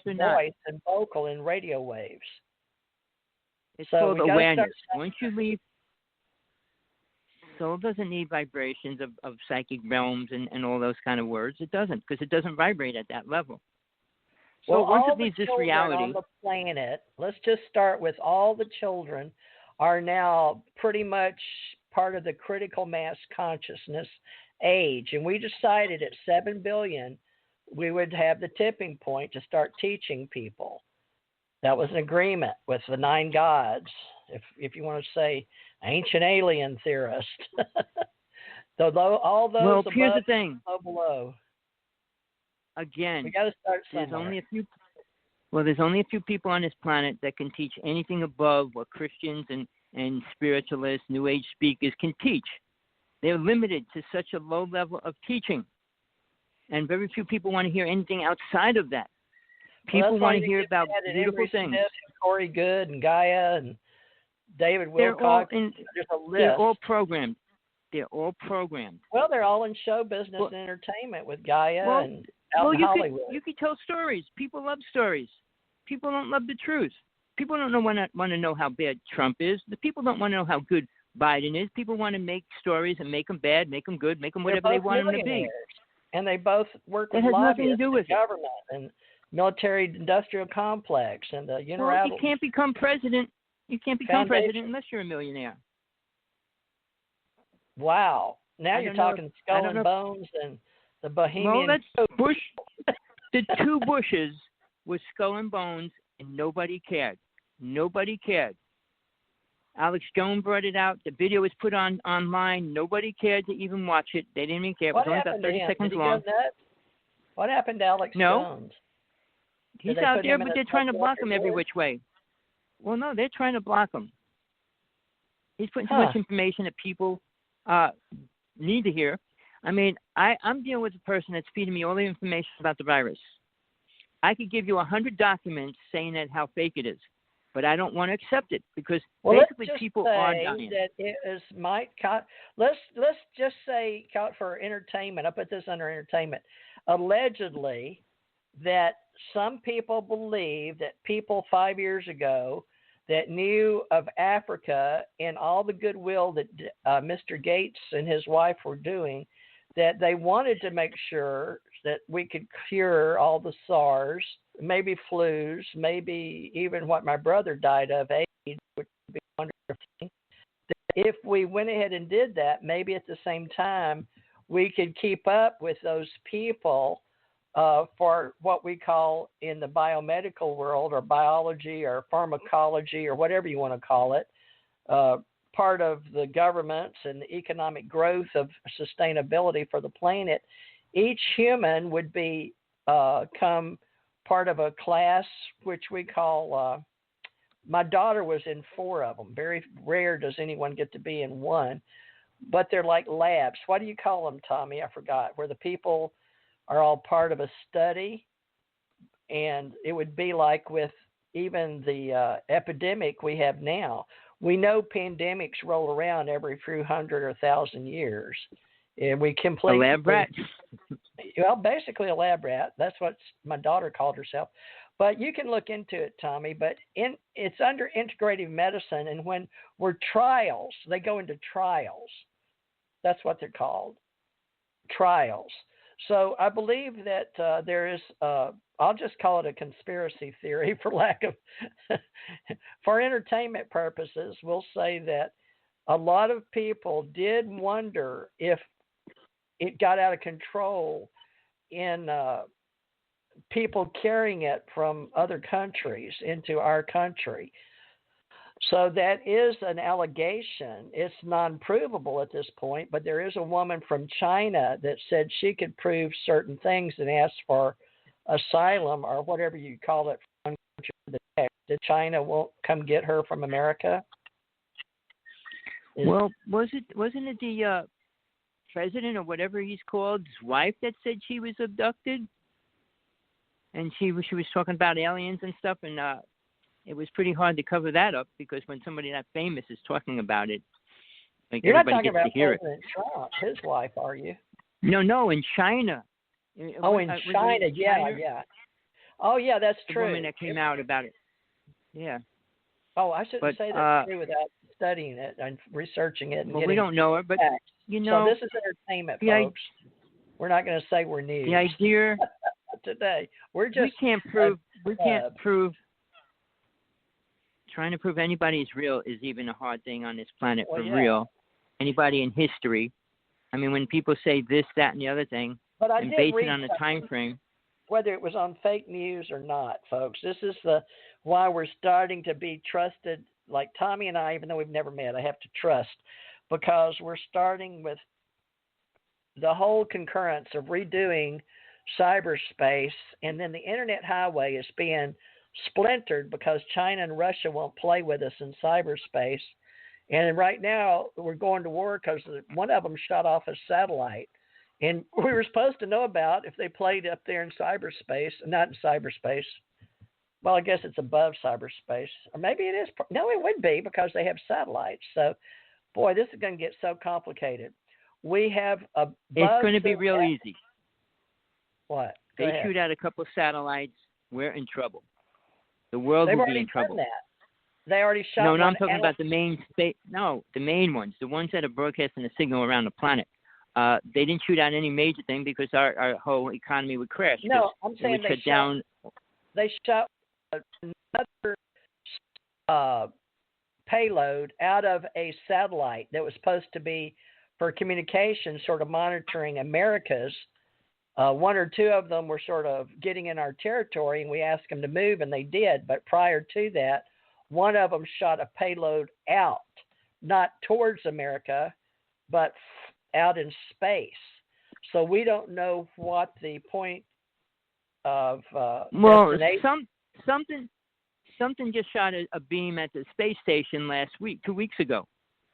and vocal and radio waves. It's called awareness. Once you leave, soul doesn't need vibrations of psychic realms and all those kind of words. It doesn't, because it doesn't vibrate at that level. So well, once all it leaves the this children reality on the planet, let's just start with all the children are now pretty much part of the critical mass consciousness age. And we decided at 7 billion, we would have the tipping point to start teaching people. That was an agreement with the 9 gods, if you want to say ancient alien theorist. All those well, above, here's the thing. Below. Again, we got to start somewhere. There's only a few people on this planet that can teach anything above what Christians and spiritualists, New Age speakers can teach. They're limited to such a low level of teaching. And very few people want to hear anything outside of that. People want to hear about beautiful things. Corey Good and Gaia and David Wilcox. There's a list. They're all programmed. Well, they're all in show business and entertainment with Gaia and out in Hollywood. You could tell stories. People love stories. People don't love the truth. People don't want to know how bad Trump is. The people don't want to know how good Biden is. People want to make stories and make them bad, make them good, make them whatever they want them to be. And they both work with lobbyists, government, and military-industrial complex, and the unilateral. Well, you can't become president. You can't become president unless you're a millionaire. Wow! Now you're talking Skull and Bones and the Bohemian. Well, that's Bush. The 2 Bushes was Skull and Bones, and nobody cared. Nobody cared. Alex Jones brought it out. The video was put online. Nobody cared to even watch it. They didn't even care. It was only about 30 seconds long. What happened to Alex Jones? He's out there, but they're trying to block him every which way. Well, no, they're trying to block him. He's putting too much information that people need to hear. I mean, I'm dealing with a person that's feeding me all the information about the virus. I could give you 100 documents saying that how fake it is, but I don't want to accept it because basically people are dying. That it is let's just say for entertainment. I put this under entertainment. Allegedly, that some people believe that people 5 years ago that knew of Africa and all the goodwill that Mr. Gates and his wife were doing, that they wanted to make sure that we could cure all the SARS, maybe flus, maybe even what my brother died of, AIDS, which would be wonderful. If we went ahead and did that, maybe at the same time, we could keep up with those people for what we call in the biomedical world or biology or pharmacology or whatever you want to call it, part of the governments and the economic growth of sustainability for the planet. Each human would become part of a class which we call, my daughter was in 4 of them. Very rare does anyone get to be in one, but they're like labs. What do you call them, Tommy? I forgot. Where the people are all part of a study, and it would be like with even the epidemic we have now. We know pandemics roll around every few 100 or 1,000 years, and we completely a lab rat. Well, basically a lab rat. That's what my daughter called herself. But you can look into it, Tommy. But it's under integrative medicine, and when we're trials, they go into trials. That's what they're called, trials. So I believe that there is, I'll just call it a conspiracy theory for lack of, for entertainment purposes, we'll say that a lot of people did wonder if it got out of control in people carrying it from other countries into our country. So that is an allegation. It's non-provable at this point, but there is a woman from China that said she could prove certain things and asked for asylum or whatever you call it from one country to the next. That China won't come get her from America. Well, wasn't it the president or whatever he's called's wife that said she was abducted? And she was talking about aliens and stuff, and it was pretty hard to cover that up because when somebody that famous is talking about it, like You're not everybody talking gets about to hear President Trump, his wife, are you? No, in China. Oh, in China, China? yeah. Oh, yeah, that's the true. woman that came out about it. Yeah. Oh, I shouldn't say that's true without studying it and researching it. And well, we don't know her, but facts. you know. So this is entertainment, folks. We're not going to say we're news. The idea today. We're just. We can't prove. Trying to prove anybody is real is even a hard thing on this planet for real. Anybody in history. I mean, when people say this, that, and the other thing, and base it on a time frame. Whether it was on fake news or not, folks, this is why we're starting to be trusted. Like Tommy and I, even though we've never met, I have to trust because we're starting with the whole concurrence of redoing cyberspace, and then the internet highway is being splintered because China and Russia won't play with us in cyberspace. And right now we're going to war because one of them shot off a satellite. And we were supposed to know about if they played up there in cyberspace, not in cyberspace. Well, I guess it's above cyberspace. Or maybe it is. No, it would be because they have satellites. So, boy, this is going to get so complicated. We have a It's going to be real easy. What? They shoot out a couple of satellites. We're in trouble. The world will be in trouble. That. They already shot No, I'm talking about the main space. No, the main ones. The ones that are broadcasting the signal around the planet. They didn't shoot out any major thing because our whole economy would crash. No, I'm saying they shot another payload out of a satellite that was supposed to be for communication, sort of monitoring America's. One or two of them were sort of getting in our territory, and we asked them to move, and they did. But prior to that, one of them shot a payload out, not towards America, but out in space. So we don't know what the point of destination. Something just shot a beam at the space station 2 weeks ago.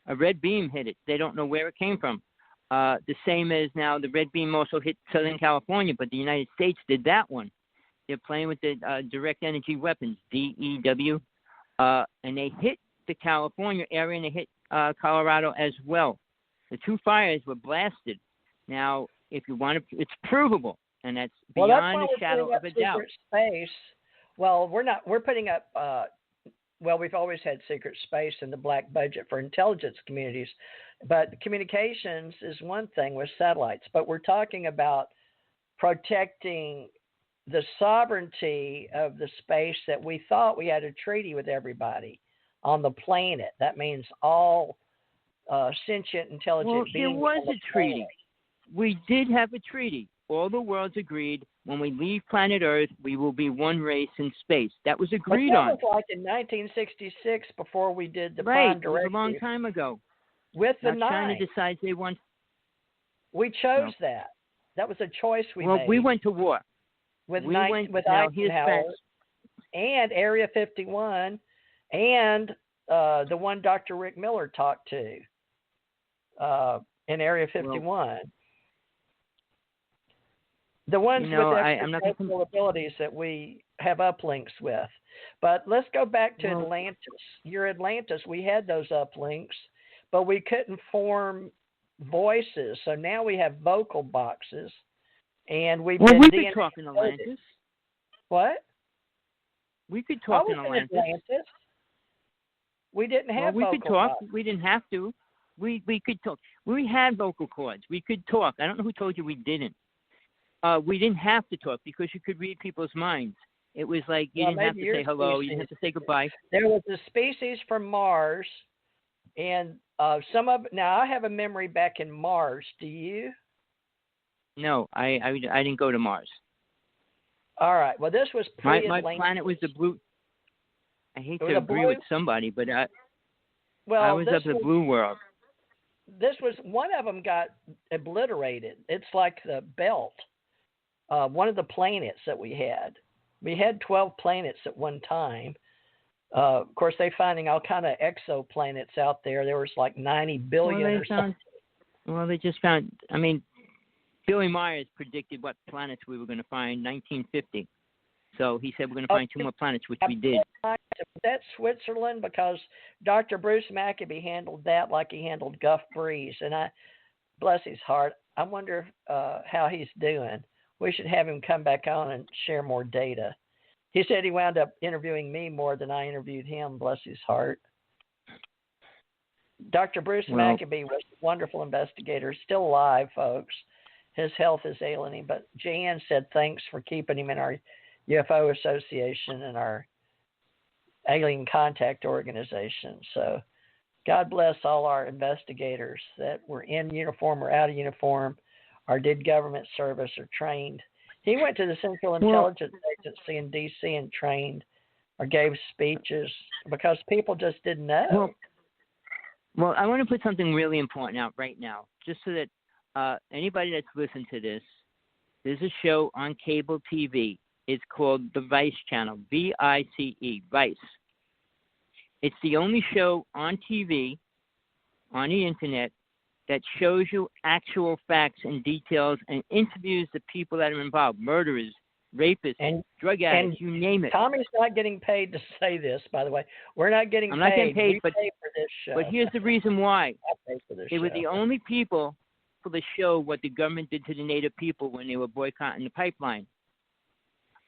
A red beam hit it. They don't know where it came from. The same as now the red beam also hit Southern California, but the United States did that one. They're playing with the direct energy weapons, DEW, and they hit the California area and they hit Colorado as well. The two fires were blasted. Now, if you want to, it's provable, and that's beyond a shadow of a doubt. Space. Well, we're putting up. We've always had secret space in the black budget for intelligence communities, but communications is one thing with satellites. But we're talking about protecting the sovereignty of the space that we thought we had a treaty with everybody on the planet. That means all sentient, intelligent beings. There was a treaty. We did have a treaty. All the worlds agreed when we leave planet Earth, we will be one race in space. That was agreed on. That was like in 1966 before we did the Prime Directive. It was a long time ago. With the now China decides they want. We chose that. That was a choice we made. Well, we went to war. With Eisenhower and Area 51 and the one Dr. Rick Miller talked to in Area 51. The ones with extraterrestrial abilities that we have uplinks with. But let's go back to Atlantis. Your Atlantis, we had those uplinks, but we couldn't form voices. So now we have vocal boxes. And we could talk in Atlantis. What? We could talk in Atlantis. We didn't have vocal could talk. boxes. We didn't have to. We could talk. We had vocal cords. We could talk. I don't know who told you we didn't. We didn't have to talk because you could read people's minds. It was like you didn't have to say hello. You didn't have to say goodbye. There was a species from Mars, and now I have a memory back in Mars. Do you? No, I didn't go to Mars. All right. Well, this was my planet was the blue. I hate to agree with somebody, but I was up the blue world. This was one of them got obliterated. It's like the belt. One of the planets that we had. We had 12 planets at one time, Of course, they're finding all kind of exoplanets out there. There was like 90 billion or something. Well, they just found. I mean, Billy Myers predicted what planets we were going to find in 1950. So he said we're going to find 2 more planets, which we did. Was that Switzerland? Because Dr. Bruce Maccabee handled that like he handled Guff Breeze. And bless his heart, I wonder how he's doing. We should have him come back on and share more data. He said he wound up interviewing me more than I interviewed him, bless his heart. Dr. Bruce Maccabee was a wonderful investigator, still alive, folks. His health is ailing him, but Jan said thanks for keeping him in our UFO Association and our Alien Contact Organization. So God bless all our investigators that were in uniform or out of uniform or did government service or trained. He went to the Central Intelligence Agency in D.C. and trained or gave speeches because people just didn't know. Well, I want to put something really important out right now, just so that anybody that's listened to this, there's a show on cable TV. It's called the Vice Channel, V-I-C-E, Vice. It's the only show on TV, on the internet, that shows you actual facts and details and interviews the people that are involved, murderers, rapists, and drug addicts, you name it. Tommy's not getting paid to say this, by the way. We're not getting paid. I'm not getting paid, we pay for this show. But here's the reason why. I pay for this they were the only people for the show what the government did to the Native people when they were boycotting the pipeline.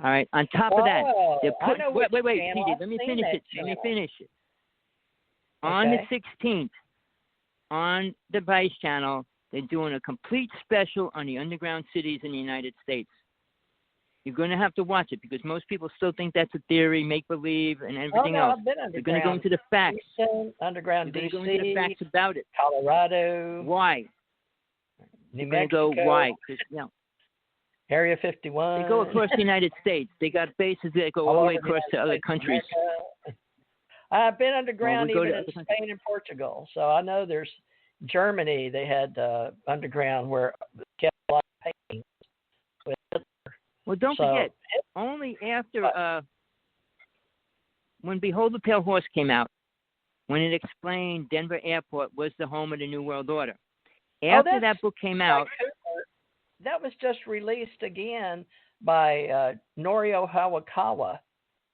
All right. On top of that, wait, TJ, let me finish it. On the 16th, on the Vice Channel, they're doing a complete special on the underground cities in the United States. You're going to have to watch it because most people still think that's a theory, make-believe, and everything else. They're going to go into the facts. Underground D.C. They're going to go into the facts about it. Colorado. Why? New Mexico. Why? Area 51. They go across the United States. They got bases that go all the way across to other countries. I've been underground even in Spain and Portugal. So I know there's Germany. They had underground where they kept a lot of paintings. Well, don't forget, only after when Behold the Pale Horse came out, when it explained Denver Airport was the home of the New World Order. After that book came out. That was just released again by Norio Hawakawa.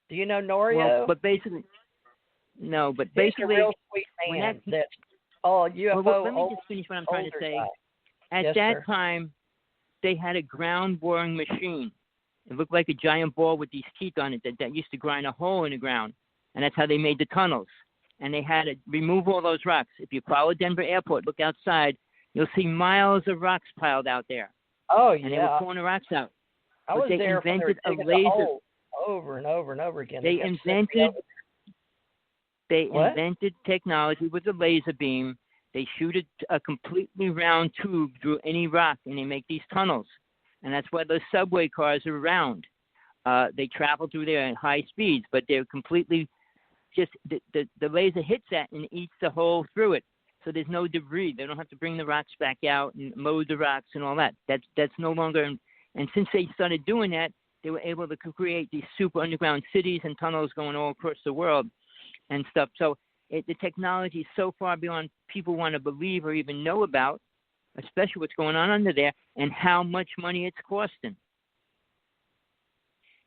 Do you know Norio? Well, but basically, no. But basically, he's a real sweet man. That's all UFO. Well, let me just finish what I'm trying to say. At that time, they had a ground boring machine. It looked like a giant ball with these teeth on it that used to grind a hole in the ground, and that's how they made the tunnels. And they had to remove all those rocks. If you follow Denver Airport, look outside, you'll see miles of rocks piled out there. Oh, yeah. And they were pulling the rocks out. I was there when they were digging the hole over and over and over again. They invented technology with a laser beam. They shoot a completely round tube through any rock, and they make these tunnels. And that's why those subway cars are round. They travel through there at high speeds, but they're completely just the laser hits that and eats the hole through it. So there's no debris. They don't have to bring the rocks back out and mow the rocks and all that. That's no longer. And since they started doing that, they were able to create these super underground cities and tunnels going all across the world and stuff. So the technology is so far beyond people want to believe or even know about, especially what's going on under there and how much money it's costing.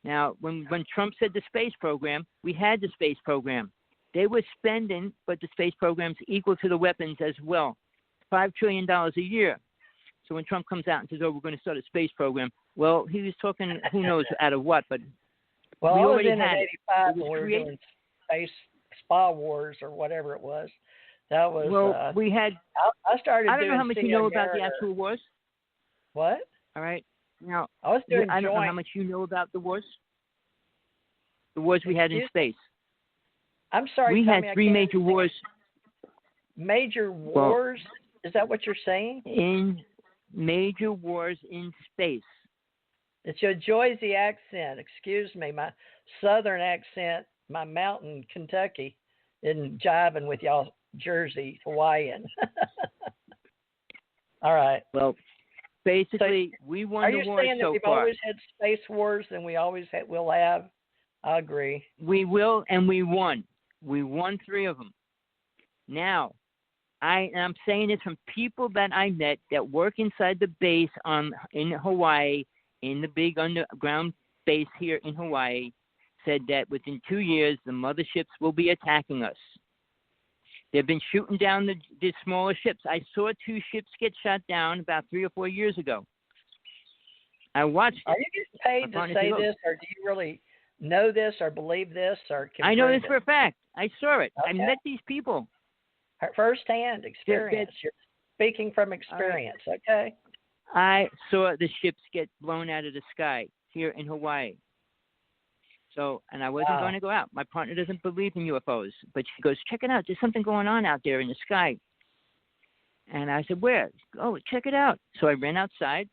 Now, when Trump said the space program, we had the space program. They were spending, but the space program's equal to the weapons as well, $5 trillion a year. So when Trump comes out and says, "Oh, we're going to start a space program," well, he was talking, who knows out of what, but we already had it. Well, when we were doing space spa wars or whatever it was. That was we had. I started. I don't know how much you know about the actual wars. What? All right. Now I was doing. I don't know how much you know about the wars. The wars we had in space. I'm sorry. We Tommy, had 3 major wars. Major wars? Is that what you're saying? In major wars in space. It's your Jersey accent. Excuse me, my Southern accent, my mountain Kentucky, isn't jiving with y'all Jersey Hawaiian. All right. Well, basically, we won the war so far. Are you saying that we've always had space wars and we always will have? I agree. We will, and we won. We won 3 of them. Now, I'm saying this from people that I met that work inside the base in Hawaii, in the big underground base here in Hawaii, said that within 2 years the motherships will be attacking us. They've been shooting down the smaller ships. I saw 2 ships get shot down about 3 or 4 years ago. I watched it. Are you getting paid to say this, or do you really know this or believe this or can I know prove this for a fact. I saw it. Okay. I met these people. First-hand experience. You're speaking from experience, okay? I saw the ships get blown out of the sky here in Hawaii. So, and I wasn't going to go out. My partner doesn't believe in UFOs, but she goes, check it out. There's something going on out there in the sky. And I said, where? Oh, check it out. So I ran outside,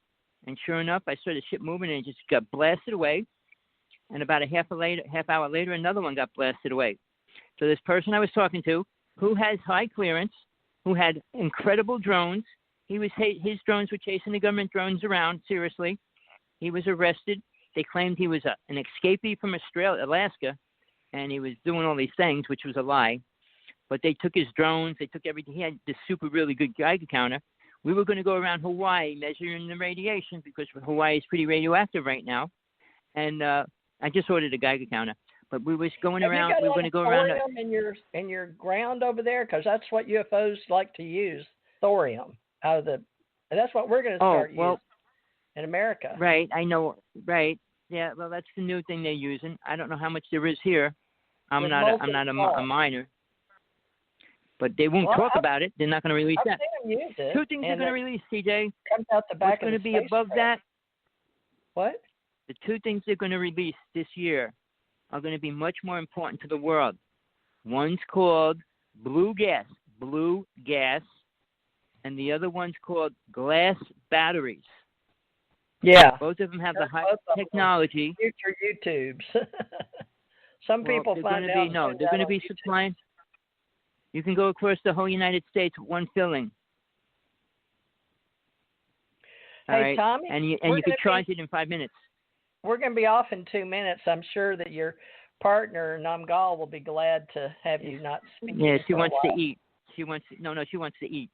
and sure enough, I saw the ship moving, and it just got blasted away. And about a half hour later, another one got blasted away. So this person I was talking to, who has high clearance, who had incredible drones, his drones were chasing the government drones around, seriously. He was arrested. They claimed he was an escapee from Alaska, and he was doing all these things, which was a lie. But they took his drones. They took everything. He had this super, really good Geiger counter. We were going to go around Hawaii measuring the radiation because Hawaii is pretty radioactive right now. And I just ordered a Geiger counter. But we was going around. We were going to go around. In your ground over there, because that's what UFOs like to use, thorium out of the. And that's what we're going to start using in America. Right, I know. Right, yeah. Well, that's the new thing they're using. I don't know how much there is here. I'm not a miner. But they won't talk about it. They're not going to release that. 2 things they're going to release, TJ. Comes out the back. What's going to be above that? What? The 2 things they're going to release this year are going to be much more important to the world. One's called blue gas, and the other one's called glass batteries. Yeah. Both of them have the high technology. Future YouTubes. Some people find out. They're going to be supplying. You can go across the whole United States with 1 filling. Hey, Tommy. And you can charge it in 5 minutes. We're going to be off in 2 minutes. I'm sure that your partner, Namgal, will be glad to have you not speak. Yeah, she wants to eat. She wants to eat.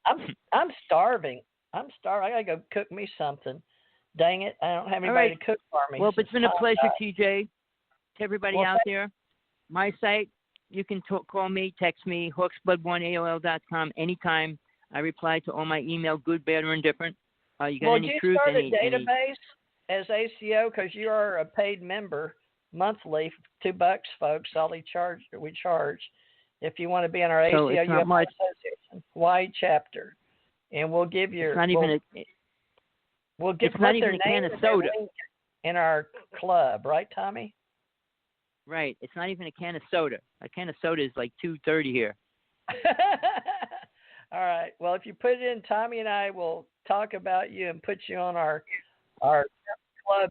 I'm starving. I got to go cook me something. Dang it, I don't have anybody to cook for me. Well, it's been a pleasure, TJ. To everybody out there, my site, you can call me, text me, hawksblood1aol.com anytime. I reply to all my email, good, bad, or indifferent. You got any truth? Well, you start a database as ACO because you are a paid member monthly, $2, folks. All we charge. If you want to be in our ACO UFO Association Hawaii chapter, and we'll give you. We'll put their name and their link in our club, right, Tommy? Right. It's not even a can of soda. A can of soda is like $2.30 here. All right. Well, if you put it in, Tommy and I will talk about you and put you on our club.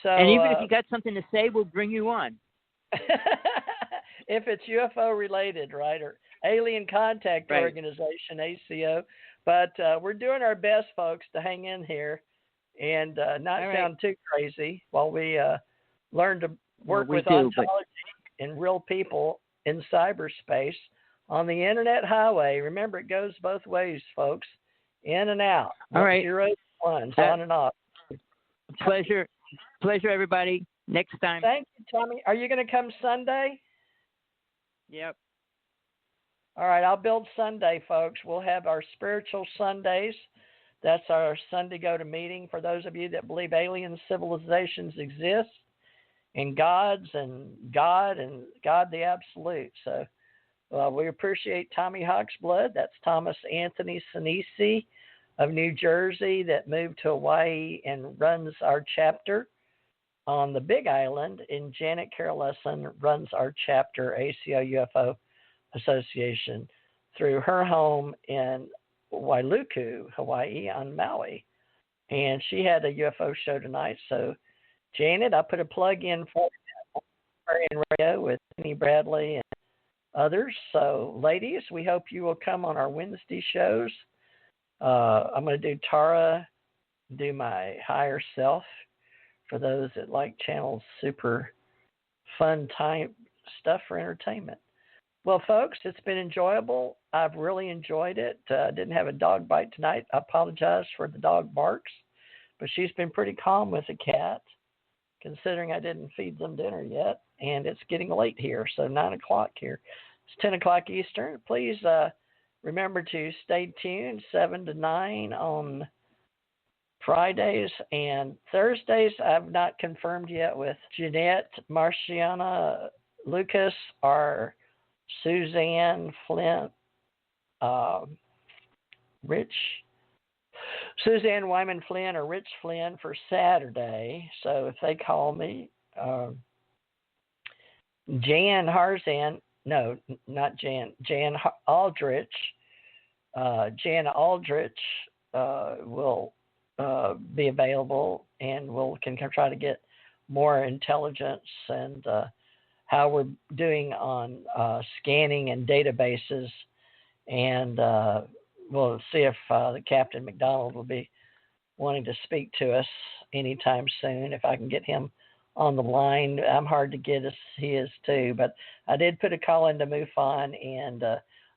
So, and even if you got something to say, we'll bring you on. If it's UFO related, right, or Alien Contact Organization, ACO. But we're doing our best, folks, to hang in here and not sound too crazy while we learn to work with ontology and real people in cyberspace on the internet highway. Remember, it goes both ways, folks, in and out. All right. Zeros, ones, on and off. Pleasure, everybody. Next time. Thank you, Tommy. Are you going to come Sunday? Yep. All right, I'll build Sunday, folks. We'll have our spiritual Sundays. That's our Sunday go-to-meeting for those of you that believe alien civilizations exist and God the Absolute. So we appreciate Tommy Hawksblood. That's Thomas Anthony Sinisi of New Jersey that moved to Hawaii and runs our chapter on the Big Island. And Janet Carolesson runs our chapter, ACO UFO Association, through her home in Wailuku, Hawaii, on Maui. And she had a UFO show tonight. So, Janet, I put a plug in for her in radio with Penny Bradley and others. So, ladies, we hope you will come on our Wednesday shows. I'm going to do Tara, do my higher self for those that like channels super fun stuff for entertainment. Well, folks, it's been enjoyable. I've really enjoyed it. Didn't have a dog bite tonight. I apologize for the dog barks, but she's been pretty calm with the cat, considering I didn't feed them dinner yet, and it's getting late here, so 9 o'clock here. It's 10 o'clock Eastern. Please remember to stay tuned, 7 to 9 on Fridays and Thursdays. I've not confirmed yet with Jeanette, Marciana, Lucas, or Suzanne Flint, Suzanne Wyman Flynn or Rich Flynn for Saturday. So if they call me, Jan Harzan, no, not Jan, Jan Aldrich, Jan Aldrich will be available, and can try to get more intelligence and how we're doing on scanning and databases, and we'll see if the Captain McDonald will be wanting to speak to us anytime soon. If I can get him on the line, I'm hard to get as he is too, but I did put a call into MUFON, and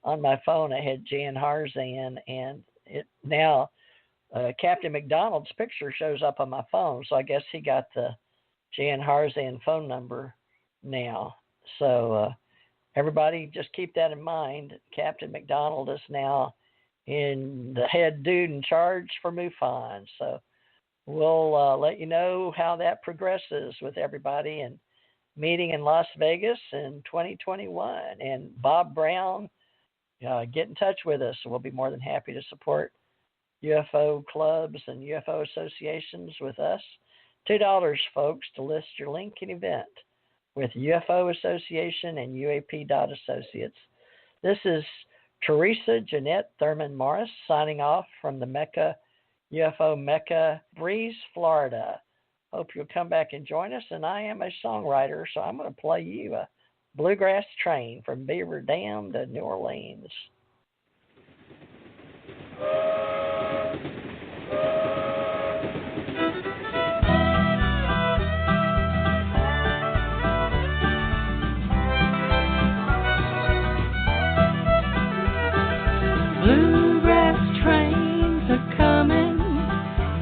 on my phone I had Jan Harzan, and it now Captain McDonald's picture shows up on my phone, so I guess he got the Jan Harzan phone number now. So everybody just keep that in mind. Captain McDonald is now in the head dude in charge for MUFON. So we'll let you know how that progresses with everybody, and meeting in Las Vegas in 2021. And Bob Brown, get in touch with us. We'll be more than happy to support UFO clubs and UFO associations with us. $2, folks, to list your link and event with UFO Association and UAP.Associates. This is Theresa Jeanette Thurman Morris signing off from the Mecca, UFO Mecca, Breeze, Florida. Hope you'll come back and join us. And I am a songwriter, so I'm going to play you a Bluegrass Train from Beaver Dam to New Orleans. Bluegrass trains are coming.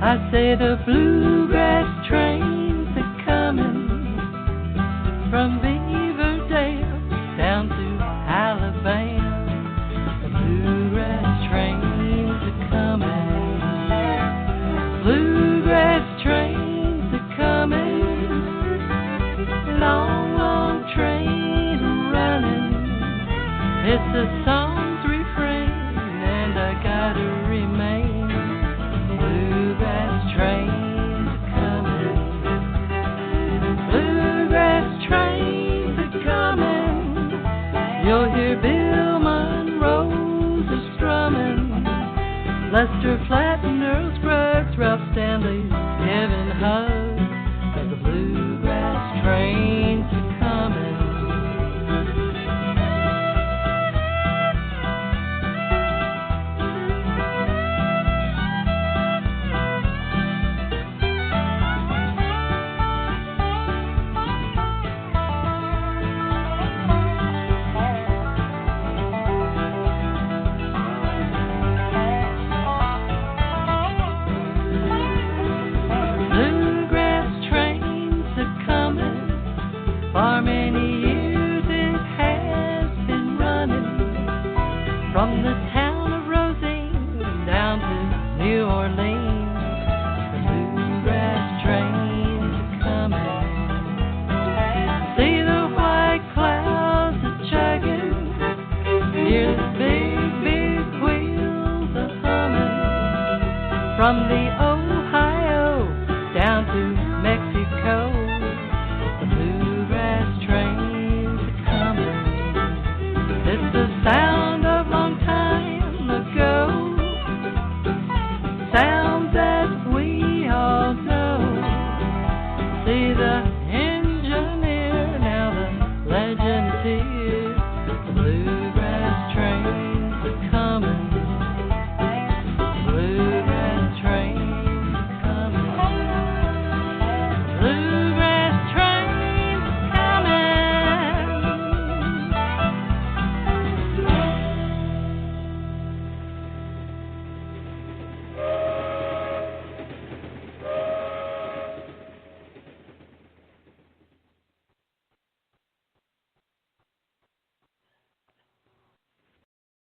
I say the bluegrass trains are coming from Beaver Dam down to Alabama. The bluegrass trains are coming. Bluegrass trains are coming. Long, long train running. It's a song's refrain, and I gotta remain. Bluegrass trains are coming. Bluegrass trains are coming. You'll hear Bill Monroe's a strumming, Lester Flatt and Earl Scruggs, Ralph Stanley, Kevin Huggs. And the bluegrass trains are coming. For many years it has been running from the town of Rosine down to New Orleans. The bluegrass trains are coming. See the white clouds a chugging, hear the big, big wheels a humming from the Ohio down to Mexico. It's the sound of long time ago, sounds that we all know. See the engineer, now the legend is